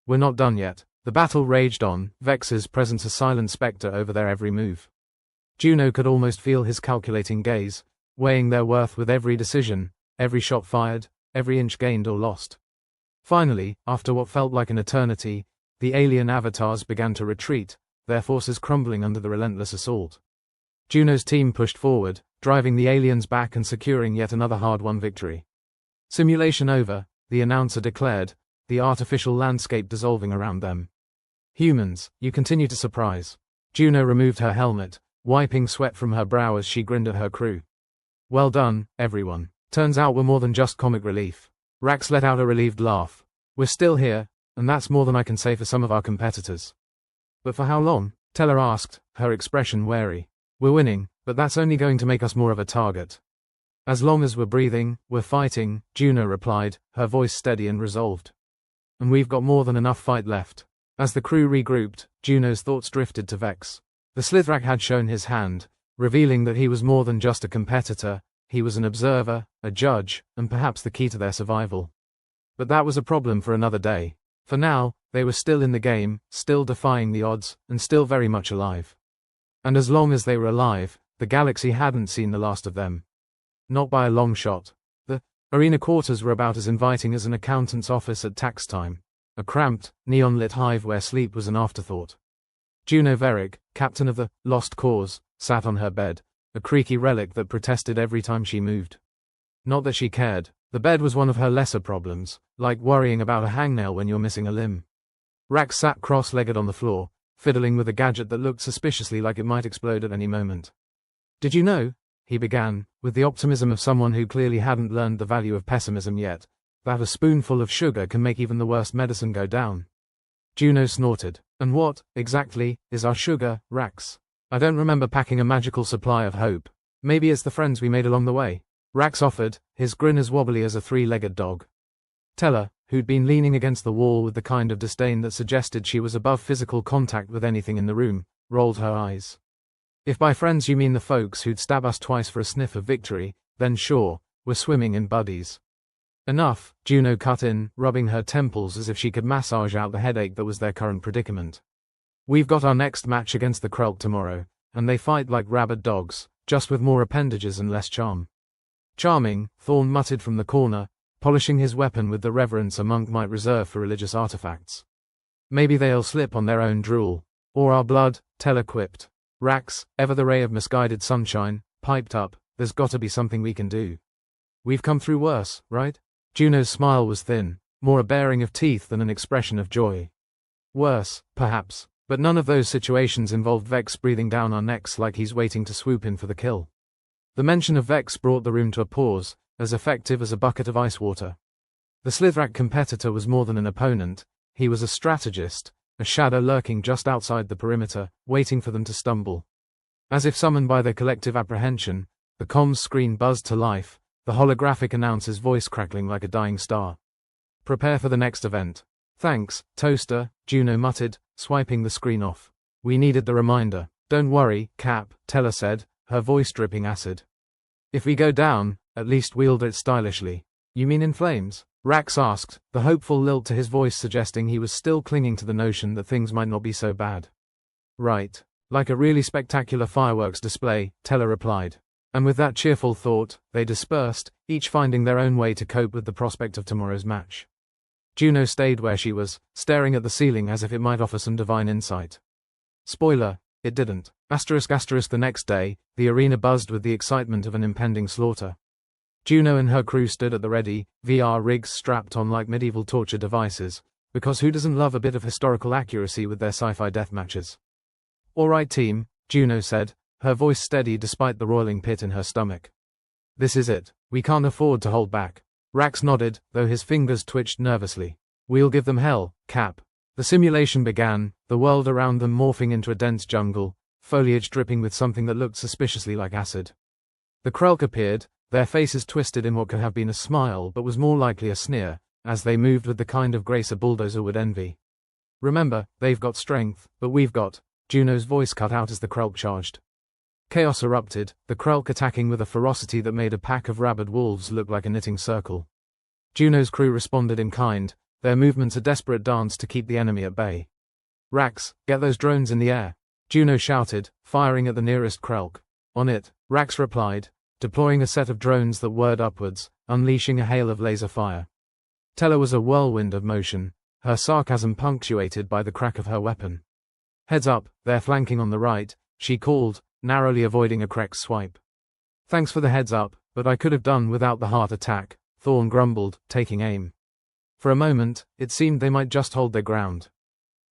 We're not done yet. The battle raged on, Vex's presence a silent spectre over their every move. Juno could almost feel his calculating gaze, weighing their worth with every decision, every shot fired, every inch gained or lost. Finally, after what felt like an eternity, The alien avatars began to retreat, their forces crumbling under the relentless assault. Juno's team pushed forward, driving the aliens back and securing yet another hard-won victory. Simulation over, the announcer declared, the artificial landscape dissolving around them. Humans, you continue to surprise. Juno removed her helmet, wiping sweat from her brow as she grinned at her crew. Well done, everyone. Turns out we're more than just comic relief. Rax let out a relieved laugh. We're still here, and that's more than I can say for some of our competitors. But for how long? Teller asked, her expression wary. We're winning, but that's only going to make us more of a target. As long as we're breathing, we're fighting, Juno replied, her voice steady and resolved. And we've got more than enough fight left. As the crew regrouped, Juno's thoughts drifted to Vex. The Slithrak had shown his hand, revealing that he was more than just a competitor, he was an observer, a judge, and perhaps the key to their survival. But that was a problem for another day. For now, they were still in the game, still defying the odds, and still very much alive. And as long as they were alive, the galaxy hadn't seen the last of them. Not by a long shot. The arena quarters were about as inviting as an accountant's office at tax time, a cramped, neon-lit hive where sleep was an afterthought. Juno Verick, captain of the Lost Cause, sat on her bed, a creaky relic that protested every time she moved. Not that she cared, the bed was one of her lesser problems, like worrying about a hangnail when you're missing a limb. Rax sat cross-legged on the floor, fiddling with a gadget that looked suspiciously like it might explode at any moment. Did you know, he began, with the optimism of someone who clearly hadn't learned the value of pessimism yet, that a spoonful of sugar can make even the worst medicine go down. Juno snorted. And what, exactly, is our sugar, Rax? I don't remember packing a magical supply of hope. Maybe it's the friends we made along the way. Rax offered, his grin as wobbly as a three-legged dog. Teller, who'd been leaning against the wall with the kind of disdain that suggested she was above physical contact with anything in the room, rolled her eyes. If by friends you mean the folks who'd stab us twice for a sniff of victory, then sure, we're swimming in buddies. Enough, Juno cut in, rubbing her temples as if she could massage out the headache that was their current predicament. We've got our next match against the Krelk tomorrow, and they fight like rabid dogs, just with more appendages and less charm. Charming, Thorn muttered from the corner, polishing his weapon with the reverence a monk might reserve for religious artifacts. Maybe they'll slip on their own drool. Or our blood, Teller quipped. Rax, ever the ray of misguided sunshine, piped up, there's gotta be something we can do. We've come through worse, right? Juno's smile was thin, more a baring of teeth than an expression of joy. Worse, perhaps, but none of those situations involved Vex breathing down our necks like he's waiting to swoop in for the kill. The mention of Vex brought the room to a pause, as effective as a bucket of ice water. The Slithrak competitor was more than an opponent, he was a strategist, a shadow lurking just outside the perimeter, waiting for them to stumble. As if summoned by their collective apprehension, the comms screen buzzed to life, the holographic announcer's voice crackling like a dying star. Prepare for the next event. Thanks, Toaster, Juno muttered, swiping the screen off. We needed the reminder. Don't worry, Cap, Teller said, her voice dripping acid. If we go down, at least wield it stylishly. You mean in flames? Rax asked, the hopeful lilt to his voice suggesting he was still clinging to the notion that things might not be so bad. Right. Like a really spectacular fireworks display, Teller replied. And with that cheerful thought, they dispersed, each finding their own way to cope with the prospect of tomorrow's match. Juno stayed where she was, staring at the ceiling as if it might offer some divine insight. Spoiler, it didn't. The next day, the arena buzzed with the excitement of an impending slaughter. Juno and her crew stood at the ready, VR rigs strapped on like medieval torture devices, because who doesn't love a bit of historical accuracy with their sci-fi deathmatches? All right team, Juno said, her voice steady despite the roiling pit in her stomach. This is it. We can't afford to hold back. Rax nodded, though his fingers twitched nervously. We'll give them hell, Cap. The simulation began, the world around them morphing into a dense jungle, foliage dripping with something that looked suspiciously like acid. The Krelk appeared, their faces twisted in what could have been a smile but was more likely a sneer, as they moved with the kind of grace a bulldozer would envy. Remember, they've got strength, but we've got. Juno's voice cut out as the Krelk charged. Chaos erupted, the Krelk attacking with a ferocity that made a pack of rabid wolves look like a knitting circle. Juno's crew responded in kind, their movements a desperate dance to keep the enemy at bay. Rax, get those drones in the air, Juno shouted, firing at the nearest Krelk. On it, Rax replied, deploying a set of drones that whirred upwards, unleashing a hail of laser fire. Teller was a whirlwind of motion, her sarcasm punctuated by the crack of her weapon. "Heads up, they're flanking on the right," she called, narrowly avoiding a Krex swipe. "Thanks for the heads up, but I could have done without the heart attack," Thorn grumbled, taking aim. For a moment, it seemed they might just hold their ground.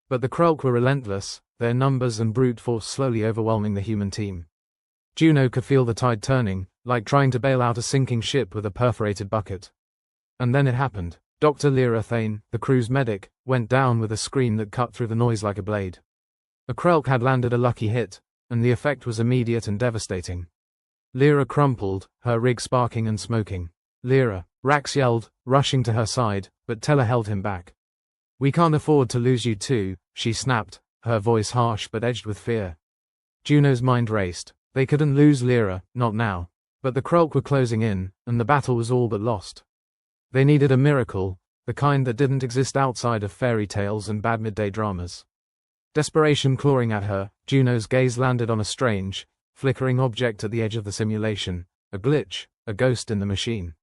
But the Krulk were relentless, their numbers and brute force slowly overwhelming the human team. Juno could feel the tide turning, like trying to bail out a sinking ship with a perforated bucket. And then it happened. Dr. Lyra Thane, the crew's medic, went down with a scream that cut through the noise like a blade. A Krulk had landed a lucky hit, and the effect was immediate and devastating. Lyra crumpled, her rig sparking and smoking. "Lyra," Rax yelled, rushing to her side, but Teller held him back. "We can't afford to lose you too," she snapped, her voice harsh but edged with fear. Juno's mind raced. They couldn't lose Lyra, not now. But the Krulk were closing in, and the battle was all but lost. They needed a miracle, the kind that didn't exist outside of fairy tales and bad midday dramas. Desperation clawing at her, Juno's gaze landed on a strange, flickering object at the edge of the simulation, a glitch, a ghost in the machine.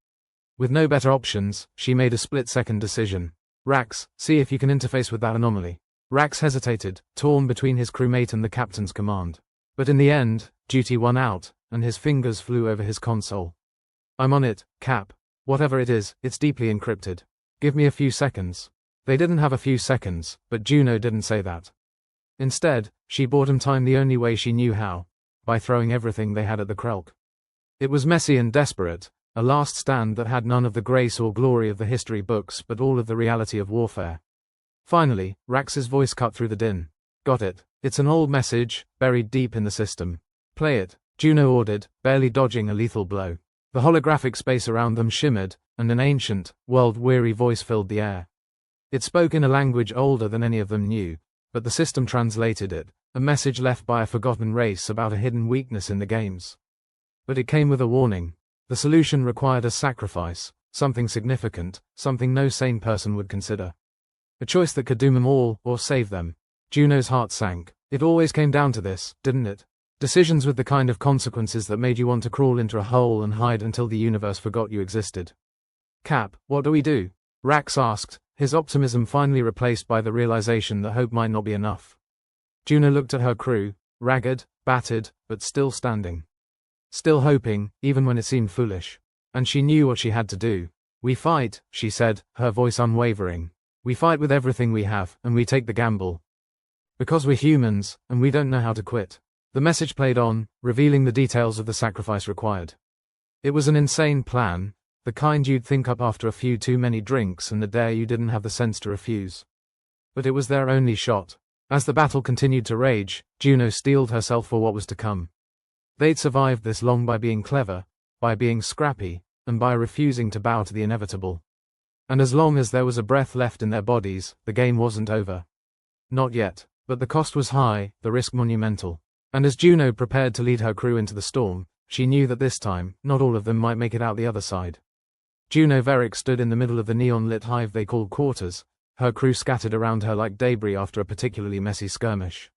With no better options, she made a split-second decision. "Rax, see if you can interface with that anomaly." Rax hesitated, torn between his crewmate and the captain's command. But in the end, duty won out, and his fingers flew over his console. "I'm on it, Cap. Whatever it is, it's deeply encrypted. Give me a few seconds." They didn't have a few seconds, but Juno didn't say that. Instead, she bought him time the only way she knew how, by throwing everything they had at the Krulk. It was messy and desperate, a last stand that had none of the grace or glory of the history books but all of the reality of warfare. Finally, Rax's voice cut through the din. "Got it. It's an old message, buried deep in the system. Play it," Juno ordered, barely dodging a lethal blow. The holographic space around them shimmered, and an ancient, world-weary voice filled the air. It spoke in a language older than any of them knew, but the system translated it, a message left by a forgotten race about a hidden weakness in the games. But it came with a warning. The solution required a sacrifice, something significant, something no sane person would consider. A choice that could doom them all, or save them. Juno's heart sank. It always came down to this, didn't it? Decisions with the kind of consequences that made you want to crawl into a hole and hide until the universe forgot you existed. "Cap, what do we do?" Rax asked, his optimism finally replaced by the realization that hope might not be enough. Juno looked at her crew, ragged, battered, but still standing. Still hoping, even when it seemed foolish. And she knew what she had to do. "We fight," she said, her voice unwavering. "We fight with everything we have, and we take the gamble. Because we're humans, and we don't know how to quit." The message played on, revealing the details of the sacrifice required. It was an insane plan, the kind you'd think up after a few too many drinks and the dare you didn't have the sense to refuse. But it was their only shot. As the battle continued to rage, Juno steeled herself for what was to come. They'd survived this long by being clever, by being scrappy, and by refusing to bow to the inevitable. And as long as there was a breath left in their bodies, the game wasn't over. Not yet, but the cost was high, the risk monumental. And as Juno prepared to lead her crew into the storm, she knew that this time, not all of them might make it out the other side. Juno Verick stood in the middle of the neon-lit hive they called quarters, her crew scattered around her like debris after a particularly messy skirmish.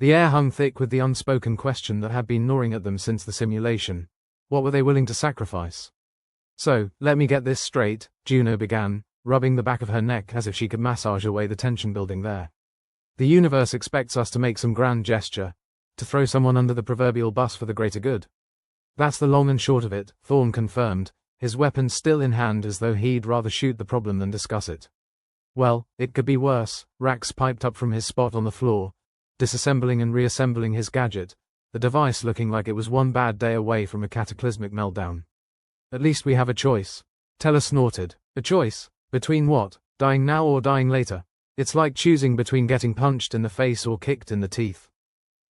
The air hung thick with the unspoken question that had been gnawing at them since the simulation. What were they willing to sacrifice? "So, let me get this straight," Juno began, rubbing the back of her neck as if she could massage away the tension building there. "The universe expects us to make some grand gesture, to throw someone under the proverbial bus for the greater good. That's the long and short of it," Thorn confirmed, his weapon still in hand as though he'd rather shoot the problem than discuss it. "Well, it could be worse," Rax piped up from his spot on the floor, disassembling and reassembling his gadget, the device looking like it was one bad day away from a cataclysmic meltdown. "At least we have a choice." Teller snorted. "A choice? Between what? Dying now or dying later? It's like choosing between getting punched in the face or kicked in the teeth."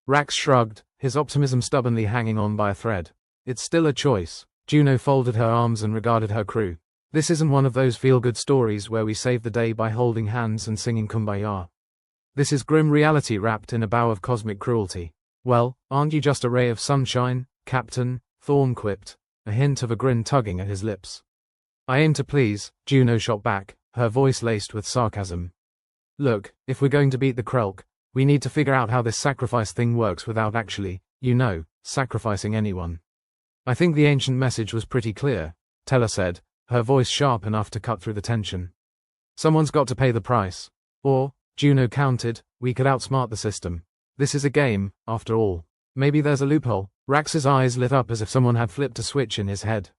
Rax shrugged, his optimism stubbornly hanging on by a thread. "It's still a choice." Juno folded her arms and regarded her crew. "This isn't one of those feel-good stories where we save the day by holding hands and singing Kumbaya. This is grim reality wrapped in a bow of cosmic cruelty." "Well, aren't you just a ray of sunshine, Captain?" Thorn quipped, a hint of a grin tugging at his lips. "I aim to please," Juno shot back, her voice laced with sarcasm. "Look, if we're going to beat the Krulk, we need to figure out how this sacrifice thing works without actually, sacrificing anyone." "I think the ancient message was pretty clear," Teller said, her voice sharp enough to cut through the tension. Someone's got to pay the price. Or, Juno countered, we could outsmart the system. This is a game, after all. Maybe there's a loophole. Rax's eyes lit up as if someone had flipped a switch in his head.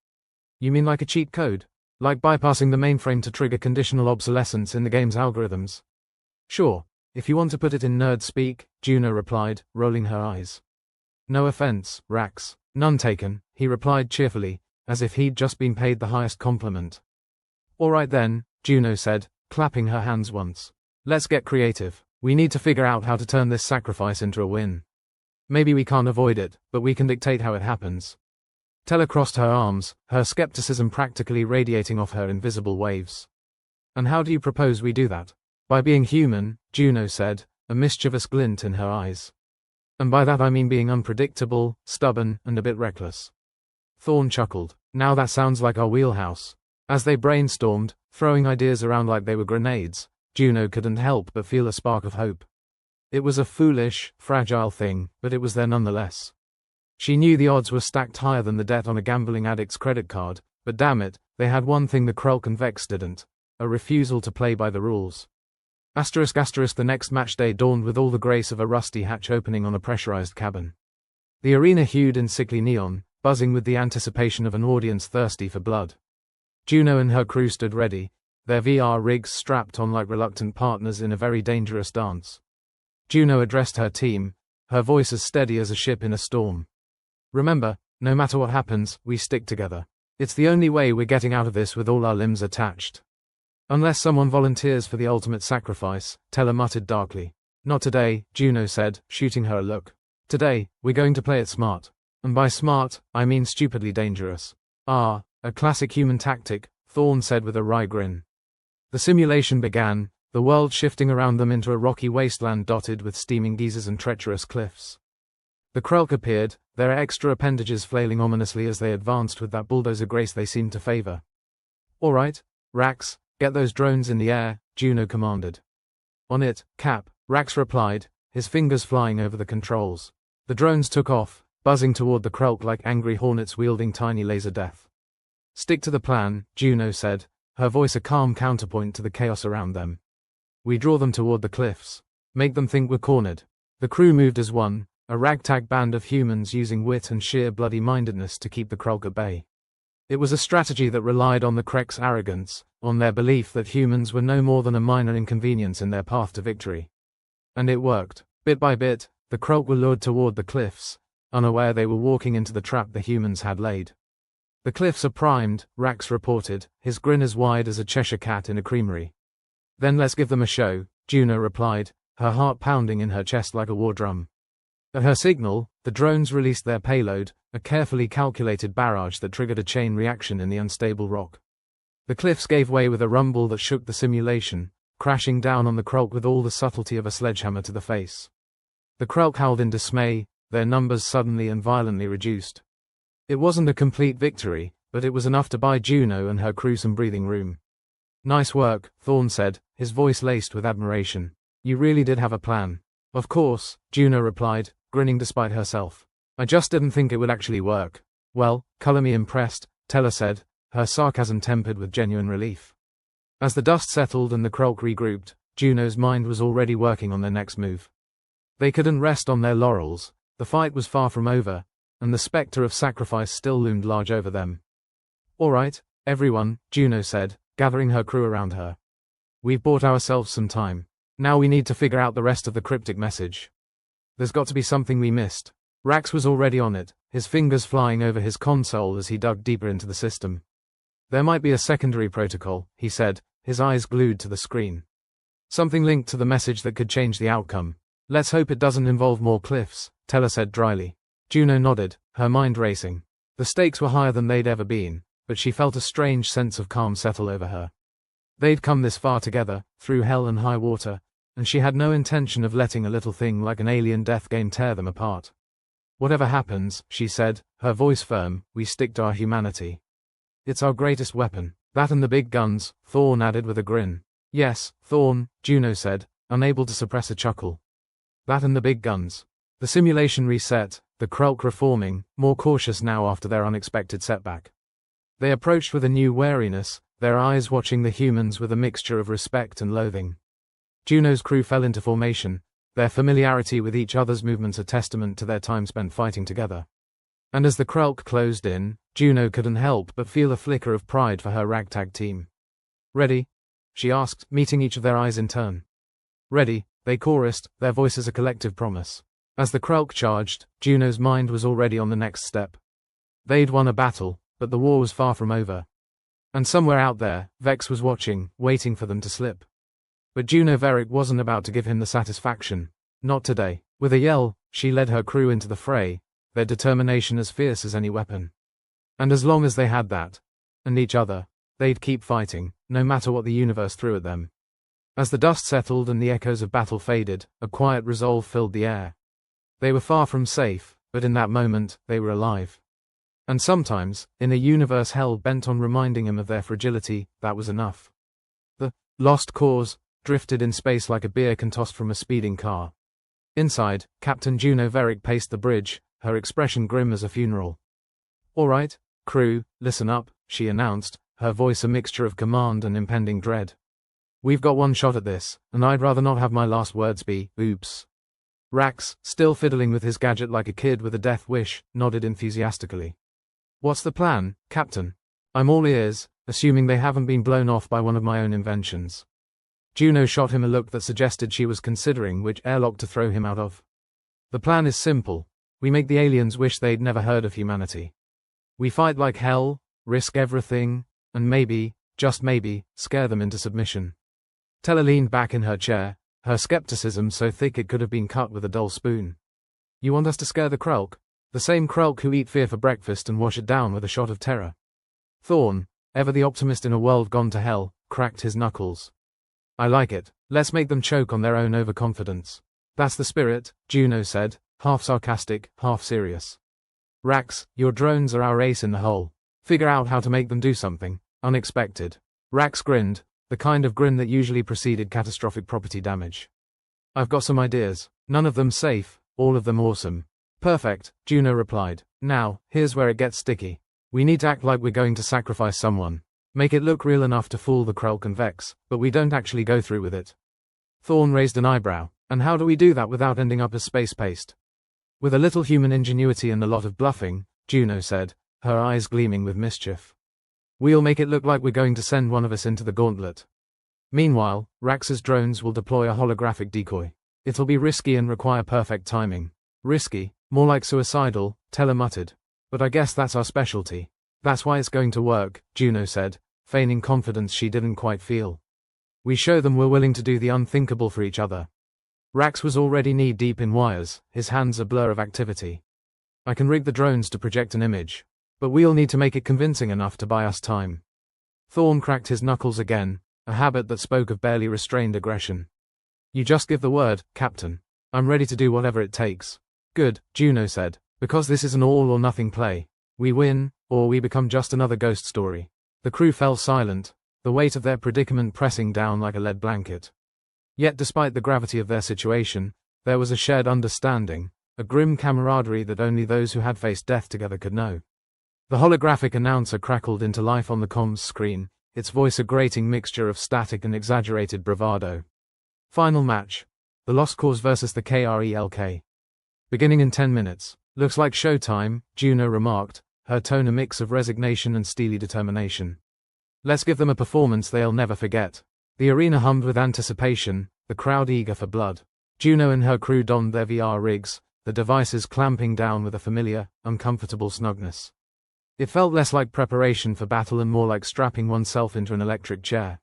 You mean like a cheat code? Like bypassing the mainframe to trigger conditional obsolescence in the game's algorithms? Sure, if you want to put it in nerd speak, Juno replied, rolling her eyes. No offense, Rax. None taken, he replied cheerfully, as if he'd just been paid the highest compliment. All right then, Juno said, clapping her hands once. Let's get creative. We need to figure out how to turn this sacrifice into a win. Maybe we can't avoid it, but we can dictate how it happens. Tella crossed her arms, her skepticism practically radiating off her invisible waves. And how do you propose we do that? By being human, Juno said, a mischievous glint in her eyes. And by that I mean being unpredictable, stubborn, and a bit reckless. Thorn chuckled. Now that sounds like our wheelhouse. As they brainstormed, throwing ideas around like they were grenades, Juno couldn't help but feel a spark of hope. It was a foolish, fragile thing, but it was there nonetheless. She knew the odds were stacked higher than the debt on a gambling addict's credit card, but damn it, they had one thing the Krulk and Vex didn't: a refusal to play by the rules. The next match day dawned with all the grace of a rusty hatch opening on a pressurized cabin. The arena hued in sickly neon, buzzing with the anticipation of an audience thirsty for blood. Juno and her crew stood ready, their VR rigs strapped on like reluctant partners in a very dangerous dance. Juno addressed her team, her voice as steady as a ship in a storm. Remember, no matter what happens, we stick together. It's the only way we're getting out of this with all our limbs attached. Unless someone volunteers for the ultimate sacrifice, Tella muttered darkly. Not today, Juno said, shooting her a look. Today, we're going to play it smart. And by smart, I mean stupidly dangerous. Ah, a classic human tactic, Thorn said with a wry grin. The simulation began, the world shifting around them into a rocky wasteland dotted with steaming geysers and treacherous cliffs. The Krulk appeared, their extra appendages flailing ominously as they advanced with that bulldozer grace they seemed to favor. All right, Rax, get those drones in the air, Juno commanded. On it, Cap, Rax replied, his fingers flying over the controls. The drones took off, buzzing toward the Krulk like angry hornets wielding tiny laser death. Stick to the plan, Juno said, her voice a calm counterpoint to the chaos around them. We draw them toward the cliffs. Make them think we're cornered. The crew moved as one, a ragtag band of humans using wit and sheer bloody-mindedness to keep the Krulk at bay. It was a strategy that relied on the Krek's arrogance, on their belief that humans were no more than a minor inconvenience in their path to victory. And it worked. Bit by bit, the Krulk were lured toward the cliffs, unaware they were walking into the trap the humans had laid. The cliffs are primed, Rax reported, his grin as wide as a Cheshire cat in a creamery. Then let's give them a show, Juno replied, her heart pounding in her chest like a war drum. At her signal, the drones released their payload, a carefully calculated barrage that triggered a chain reaction in the unstable rock. The cliffs gave way with a rumble that shook the simulation, crashing down on the Krulk with all the subtlety of a sledgehammer to the face. The Krulk howled in dismay, their numbers suddenly and violently reduced. It wasn't a complete victory, but it was enough to buy Juno and her crew some breathing room. Nice work, Thorn said, his voice laced with admiration. You really did have a plan. Of course, Juno replied, grinning despite herself. I just didn't think it would actually work. Well, color me impressed, Tella said, her sarcasm tempered with genuine relief. As the dust settled and the Krulk regrouped, Juno's mind was already working on their next move. They couldn't rest on their laurels, the fight was far from over, and the specter of sacrifice still loomed large over them. All right, everyone, Juno said, gathering her crew around her. We've bought ourselves some time. Now we need to figure out the rest of the cryptic message. There's got to be something we missed. Rax was already on it, his fingers flying over his console as he dug deeper into the system. There might be a secondary protocol, he said, his eyes glued to the screen. Something linked to the message that could change the outcome. Let's hope it doesn't involve more cliffs, Tella said dryly. Juno nodded, her mind racing. The stakes were higher than they'd ever been, but she felt a strange sense of calm settle over her. They'd come this far together, through hell and high water, and she had no intention of letting a little thing like an alien death game tear them apart. Whatever happens, she said, her voice firm, we stick to our humanity. It's our greatest weapon. That and the big guns, Thorn added with a grin. Yes, Thorn, Juno said, unable to suppress a chuckle. That and the big guns. The simulation reset, the Krulk reforming, more cautious now after their unexpected setback. They approached with a new wariness, their eyes watching the humans with a mixture of respect and loathing. Juno's crew fell into formation, their familiarity with each other's movements a testament to their time spent fighting together. And as the Krelk closed in, Juno couldn't help but feel a flicker of pride for her ragtag team. "Ready?" she asked, meeting each of their eyes in turn. "Ready," they chorused, their voices a collective promise. As the Krelk charged, Juno's mind was already on the next step. They'd won a battle, but the war was far from over. And somewhere out there, Vex was watching, waiting for them to slip. But Juno Veric wasn't about to give him the satisfaction. Not today. With a yell, she led her crew into the fray, their determination as fierce as any weapon. And as long as they had that, and each other, they'd keep fighting, no matter what the universe threw at them. As the dust settled and the echoes of battle faded, a quiet resolve filled the air. They were far from safe, but in that moment, they were alive. And sometimes, in a universe hell-bent on reminding them of their fragility, that was enough. The lost cause drifted in space like a beacon tossed from a speeding car. Inside, Captain Juno Veric paced the bridge, her expression grim as a funeral. "All right, crew, listen up," she announced, her voice a mixture of command and impending dread. "We've got one shot at this, and I'd rather not have my last words be, oops." Rax, still fiddling with his gadget like a kid with a death wish, nodded enthusiastically. "What's the plan, Captain? I'm all ears, assuming they haven't been blown off by one of my own inventions." Juno shot him a look that suggested she was considering which airlock to throw him out of. "The plan is simple. We make the aliens wish they'd never heard of humanity. We fight like hell, risk everything, and maybe, just maybe, scare them into submission." Tella leaned back in her chair, her skepticism so thick it could have been cut with a dull spoon. "You want us to scare the Krelk? The same Krelk who eat fear for breakfast and wash it down with a shot of terror?" Thorn, ever the optimist in a world gone to hell, cracked his knuckles. "I like it. Let's make them choke on their own overconfidence." "That's the spirit," Juno said, half sarcastic, half serious. "Rax, your drones are our ace in the hole. Figure out how to make them do something unexpected." Rax grinned, the kind of grin that usually preceded catastrophic property damage. "I've got some ideas. None of them safe, all of them awesome." "Perfect," Juno replied. "Now, here's where it gets sticky. We need to act like we're going to sacrifice someone. Make it look real enough to fool the Krelk and Vex, but we don't actually go through with it." Thorn raised an eyebrow. "And how do we do that without ending up as space paste?" "With a little human ingenuity and a lot of bluffing," Juno said, her eyes gleaming with mischief. "We'll make it look like we're going to send one of us into the gauntlet. Meanwhile, Rax's drones will deploy a holographic decoy. It'll be risky and require perfect timing." "Risky? More like suicidal," Tella muttered. "But I guess that's our specialty." "That's why it's going to work," Juno said, feigning confidence she didn't quite feel. "We show them we're willing to do the unthinkable for each other." Rax was already knee-deep in wires, his hands a blur of activity. "I can rig the drones to project an image. But we'll need to make it convincing enough to buy us time." Thorn cracked his knuckles again, a habit that spoke of barely restrained aggression. "You just give the word, Captain. I'm ready to do whatever it takes." "Good," Juno said, "because this is an all-or-nothing play. We win, or we become just another ghost story." The crew fell silent, the weight of their predicament pressing down like a lead blanket. Yet despite the gravity of their situation, there was a shared understanding, a grim camaraderie that only those who had faced death together could know. The holographic announcer crackled into life on the comms screen, its voice a grating mixture of static and exaggerated bravado. "Final match. The Lost Cause versus the KRELK. Beginning in 10 minutes. Looks like showtime," Juno remarked, her tone a mix of resignation and steely determination. "Let's give them a performance they'll never forget." The arena hummed with anticipation, the crowd eager for blood. Juno and her crew donned their VR rigs, the devices clamping down with a familiar, uncomfortable snugness. It felt less like preparation for battle and more like strapping oneself into an electric chair.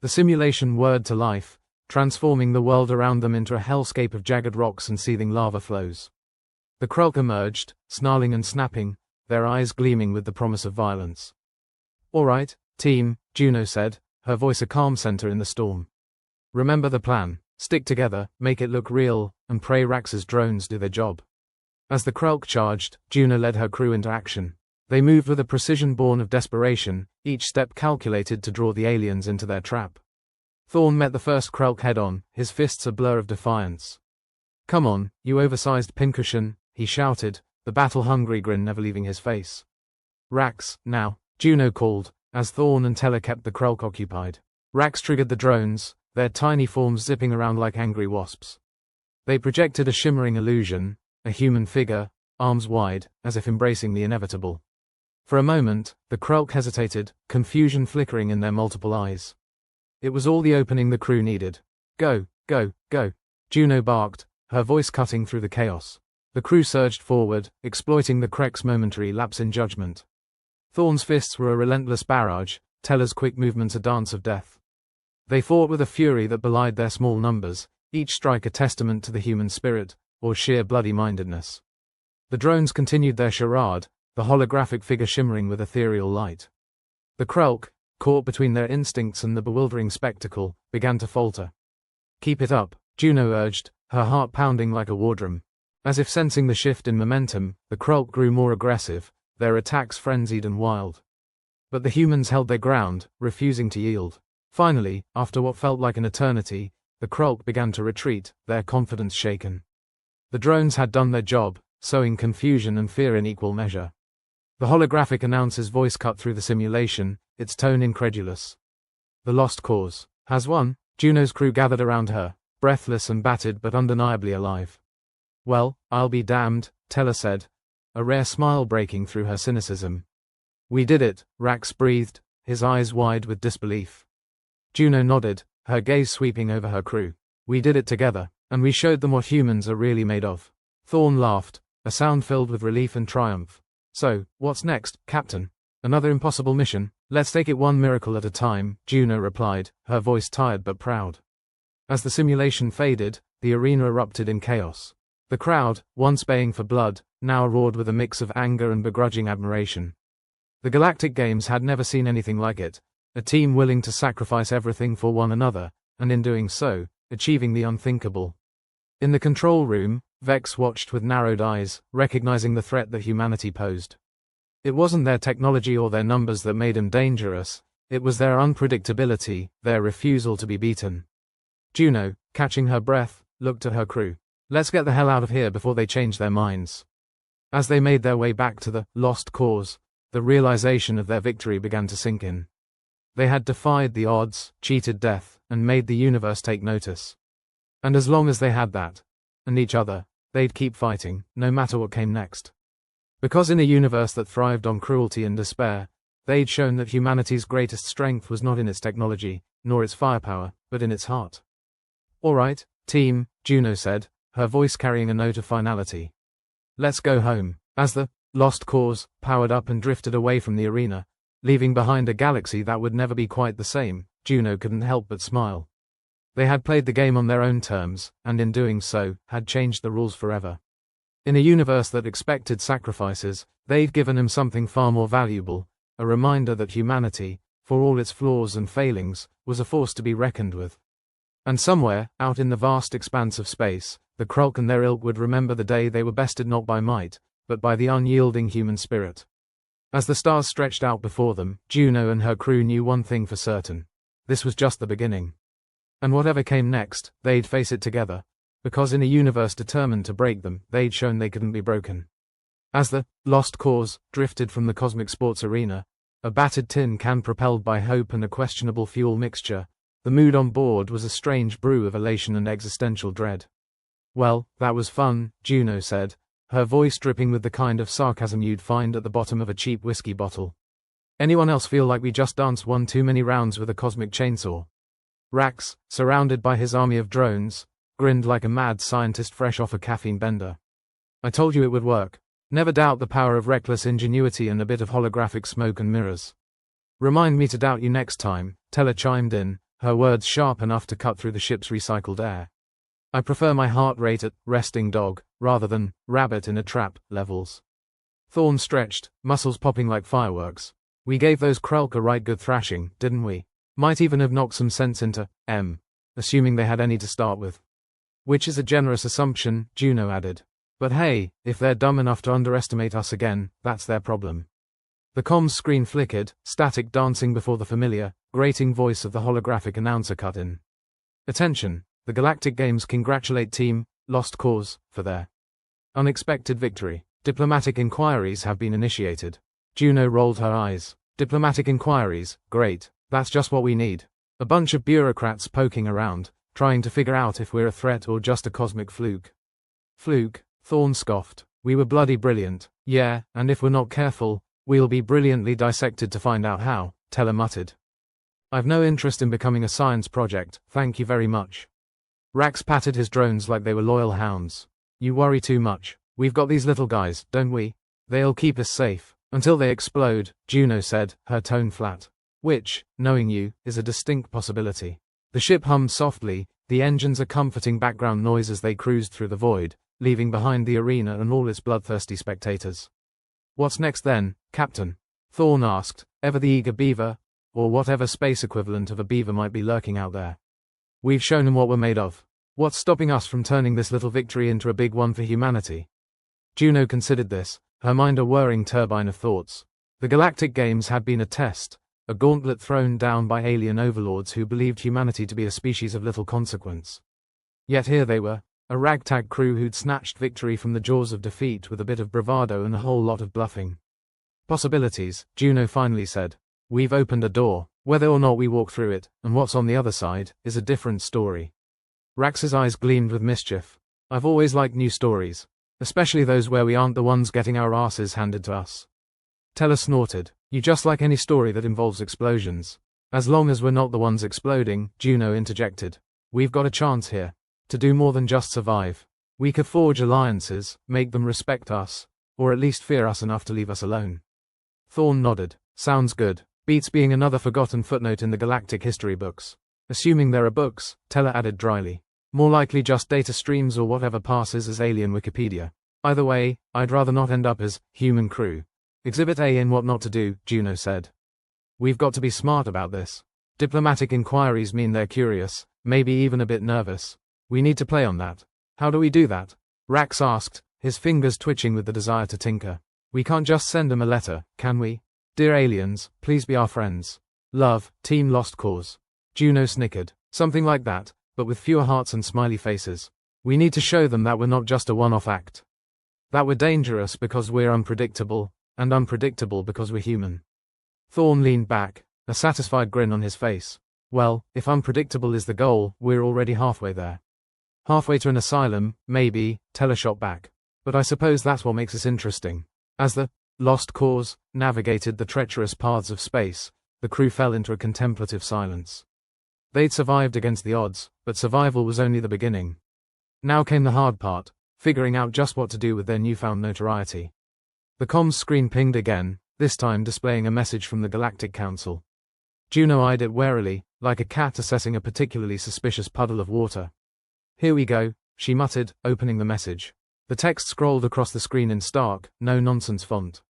The simulation whirred to life, transforming the world around them into a hellscape of jagged rocks and seething lava flows. The Krelk emerged, snarling and snapping, their eyes gleaming with the promise of violence. "All right, team," Juno said, her voice a calm center in the storm. "Remember the plan. Stick together, make it look real, and pray Rax's drones do their job." As the Krelk charged, Juno led her crew into action. They moved with a precision born of desperation, each step calculated to draw the aliens into their trap. Thorn met the first Krelk head-on, his fists a blur of defiance. "Come on, you oversized pincushion," he shouted, the battle-hungry grin never leaving his face. "Rax, now," Juno called, as Thorn and Teller kept the Krulk occupied. Rax triggered the drones, their tiny forms zipping around like angry wasps. They projected a shimmering illusion, a human figure, arms wide, as if embracing the inevitable. For a moment, the Krulk hesitated, confusion flickering in their multiple eyes. It was all the opening the crew needed. Go, go, go, Juno barked, her voice cutting through the chaos. The crew surged forward, exploiting the Krek's momentary lapse in judgment. Thorn's fists were a relentless barrage, Teller's quick movements a dance of death. They fought with a fury that belied their small numbers, each strike a testament to the human spirit, or sheer bloody-mindedness. The drones continued their charade, the holographic figure shimmering with ethereal light. The Krulk, caught between their instincts and the bewildering spectacle, began to falter. Keep it up, Juno urged, her heart pounding like a war drum. As if sensing the shift in momentum, the Krulk grew more aggressive, their attacks frenzied and wild. But the humans held their ground, refusing to yield. Finally, after what felt like an eternity, the Krulk began to retreat, their confidence shaken. The drones had done their job, sowing confusion and fear in equal measure. The holographic announcer's voice cut through the simulation, its tone incredulous. The lost cause has won. Juno's crew gathered around her, breathless and battered but undeniably alive. Well, I'll be damned, Teller said, a rare smile breaking through her cynicism. We did it, Rax breathed, his eyes wide with disbelief. Juno nodded, her gaze sweeping over her crew. We did it together, and we showed them what humans are really made of. Thorn laughed, a sound filled with relief and triumph. So, what's next, Captain? Another impossible mission? Let's take it one miracle at a time, Juno replied, her voice tired but proud. As the simulation faded, the arena erupted in chaos. The crowd, once baying for blood, now roared with a mix of anger and begrudging admiration. The Galactic Games had never seen anything like it, a team willing to sacrifice everything for one another, and in doing so, achieving the unthinkable. In the control room, Vex watched with narrowed eyes, recognizing the threat that humanity posed. It wasn't their technology or their numbers that made him dangerous, it was their unpredictability, their refusal to be beaten. Juno, catching her breath, looked at her crew. Let's get the hell out of here before they change their minds. As they made their way back to the lost cause, the realization of their victory began to sink in. They had defied the odds, cheated death, and made the universe take notice. And as long as they had that, and each other, they'd keep fighting, no matter what came next. Because in a universe that thrived on cruelty and despair, they'd shown that humanity's greatest strength was not in its technology, nor its firepower, but in its heart. All right, team, Juno said, her voice carrying a note of finality. Let's go home. As the lost cause powered up and drifted away from the arena, leaving behind a galaxy that would never be quite the same, Juno couldn't help but smile. They had played the game on their own terms, and in doing so, had changed the rules forever. In a universe that expected sacrifices, they'd given him something far more valuable, a reminder that humanity, for all its flaws and failings, was a force to be reckoned with. And somewhere, out in the vast expanse of space, the Krulk and their ilk would remember the day they were bested not by might, but by the unyielding human spirit. As the stars stretched out before them, Juno and her crew knew one thing for certain. This was just the beginning. And whatever came next, they'd face it together, because in a universe determined to break them, they'd shown they couldn't be broken. As the lost cause drifted from the cosmic sports arena, a battered tin can propelled by hope and a questionable fuel mixture, the mood on board was a strange brew of elation and existential dread. Well, that was fun, Juno said, her voice dripping with the kind of sarcasm you'd find at the bottom of a cheap whiskey bottle. Anyone else feel like we just danced one too many rounds with a cosmic chainsaw? Rax, surrounded by his army of drones, grinned like a mad scientist fresh off a caffeine bender. I told you it would work. Never doubt the power of reckless ingenuity and a bit of holographic smoke and mirrors. Remind me to doubt you next time, Teller chimed in, her words sharp enough to cut through the ship's recycled air. I prefer my heart rate at resting dog, rather than rabbit in a trap levels. Thorn stretched, muscles popping like fireworks. We gave those Krulk a right good thrashing, didn't we? Might even have knocked some sense into assuming they had any to start with. Which is a generous assumption, Juno added. But hey, if they're dumb enough to underestimate us again, that's their problem. The comms screen flickered, static dancing before the familiar, grating voice of the holographic announcer cut in. Attention, the Galactic Games congratulate Team Lost Cause for their unexpected victory. Diplomatic inquiries have been initiated. Juno rolled her eyes. Diplomatic inquiries, great, that's just what we need. A bunch of bureaucrats poking around, trying to figure out if we're a threat or just a cosmic fluke. Fluke, Thorn scoffed. We were bloody brilliant. Yeah, and if we're not careful, we'll be brilliantly dissected to find out how, Teller muttered. I've no interest in becoming a science project, thank you very much. Rax patted his drones like they were loyal hounds. You worry too much. We've got these little guys, don't we? They'll keep us safe. Until they explode, Juno said, her tone flat. Which, knowing you, is a distinct possibility. The ship hummed softly, the engines a comforting background noise as they cruised through the void, leaving behind the arena and all its bloodthirsty spectators. What's next then, Captain? Thorn asked, ever the eager beaver, or whatever space equivalent of a beaver might be lurking out there. We've shown him what we're made of. What's stopping us from turning this little victory into a big one for humanity? Juno considered this, her mind a whirring turbine of thoughts. The Galactic Games had been a test, a gauntlet thrown down by alien overlords who believed humanity to be a species of little consequence. Yet here they were, a ragtag crew who'd snatched victory from the jaws of defeat with a bit of bravado and a whole lot of bluffing. Possibilities, Juno finally said. We've opened a door. Whether or not we walk through it, and what's on the other side, is a different story. Rax's eyes gleamed with mischief. I've always liked new stories, especially those where we aren't the ones getting our asses handed to us. Teller snorted. You just like any story that involves explosions. As long as we're not the ones exploding, Juno interjected. We've got a chance here. To do more than just survive. We could forge alliances, make them respect us, or at least fear us enough to leave us alone. Thorn nodded. Sounds good. Beats being another forgotten footnote in the galactic history books. Assuming there are books, Teller added dryly. More likely just data streams or whatever passes as alien Wikipedia. Either way, I'd rather not end up as human crew. Exhibit A in what not to do, Juno said. We've got to be smart about this. Diplomatic inquiries mean they're curious, maybe even a bit nervous. We need to play on that. How do we do that? Rax asked, his fingers twitching with the desire to tinker. We can't just send them a letter, can we? Dear aliens, please be our friends. Love, Team Lost Cause. Juno snickered. Something like that, but with fewer hearts and smiley faces. We need to show them that we're not just a one-off act. That we're dangerous because we're unpredictable, and unpredictable because we're human. Thorn leaned back, a satisfied grin on his face. Well, if unpredictable is the goal, we're already halfway there. Halfway to an asylum, maybe, Teller shot back. But I suppose that's what makes us interesting. As the Lost Cause navigated the treacherous paths of space, the crew fell into a contemplative silence. They'd survived against the odds, but survival was only the beginning. Now came the hard part, figuring out just what to do with their newfound notoriety. The comms screen pinged again, this time displaying a message from the Galactic Council. Juno eyed it warily, like a cat assessing a particularly suspicious puddle of water. Here we go, she muttered, opening the message. The text scrolled across the screen in stark, no-nonsense font.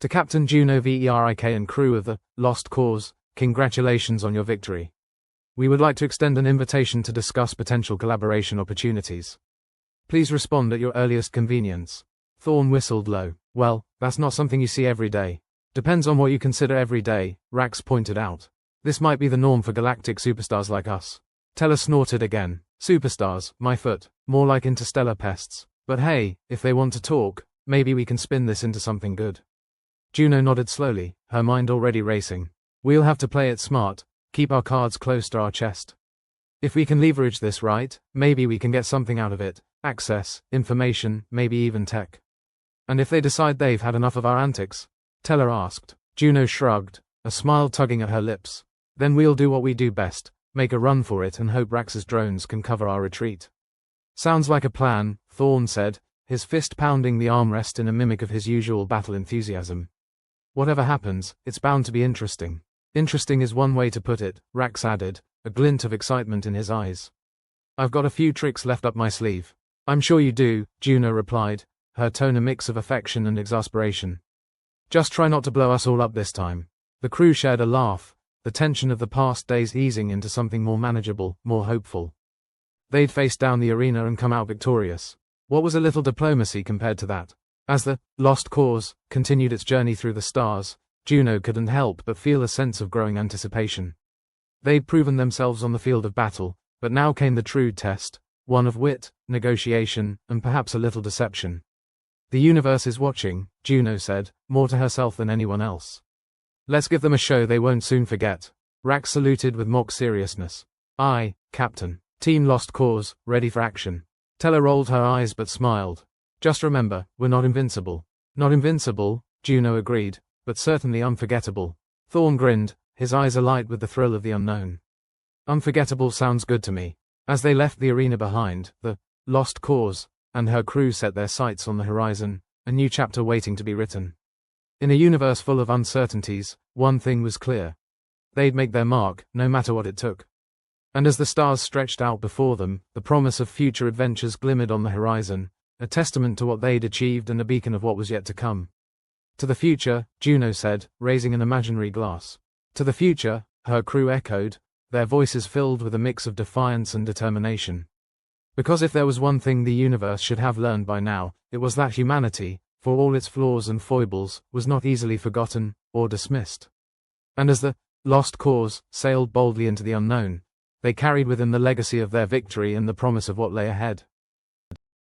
To Captain Juno Verik and crew of the Lost Cause, congratulations on your victory. We would like to extend an invitation to discuss potential collaboration opportunities. Please respond at your earliest convenience. Thorn whistled low. Well, that's not something you see every day. Depends on what you consider every day, Rax pointed out. This might be the norm for galactic superstars like us. Teller snorted again. Superstars, my foot, more like interstellar pests. But hey, if they want to talk, maybe we can spin this into something good. Juno nodded slowly, her mind already racing. We'll have to play it smart, keep our cards close to our chest. If we can leverage this right, maybe we can get something out of it. Access, information, maybe even tech. And if they decide they've had enough of our antics? Teller asked. Juno shrugged, a smile tugging at her lips. Then we'll do what we do best, make a run for it and hope Rax's drones can cover our retreat. Sounds like a plan, Thorn said, his fist pounding the armrest in a mimic of his usual battle enthusiasm. Whatever happens, it's bound to be interesting. Interesting is one way to put it, Rax added, a glint of excitement in his eyes. I've got a few tricks left up my sleeve. I'm sure you do, Juno replied, her tone a mix of affection and exasperation. Just try not to blow us all up this time. The crew shared a laugh, the tension of the past days easing into something more manageable, more hopeful. They'd faced down the arena and come out victorious. What was a little diplomacy compared to that? As the Lost Cause continued its journey through the stars, Juno couldn't help but feel a sense of growing anticipation. They'd proven themselves on the field of battle, but now came the true test, one of wit, negotiation, and perhaps a little deception. The universe is watching, Juno said, more to herself than anyone else. Let's give them a show they won't soon forget. Rax saluted with mock seriousness. Aye, Captain. Team Lost Cause, ready for action. Teller rolled her eyes but smiled. Just remember, we're not invincible. Not invincible, Juno agreed, but certainly unforgettable. Thorn grinned, his eyes alight with the thrill of the unknown. Unforgettable sounds good to me. As they left the arena behind, the Lost Cause and her crew set their sights on the horizon, a new chapter waiting to be written. In a universe full of uncertainties, one thing was clear. They'd make their mark, no matter what it took. And as the stars stretched out before them, the promise of future adventures glimmered on the horizon, a testament to what they'd achieved and a beacon of what was yet to come. To the future, Juno said, raising an imaginary glass. To the future, her crew echoed, their voices filled with a mix of defiance and determination. Because if there was one thing the universe should have learned by now, it was that humanity, for all its flaws and foibles, was not easily forgotten or dismissed. And as the Lost Cause sailed boldly into the unknown, they carried within the legacy of their victory and the promise of what lay ahead.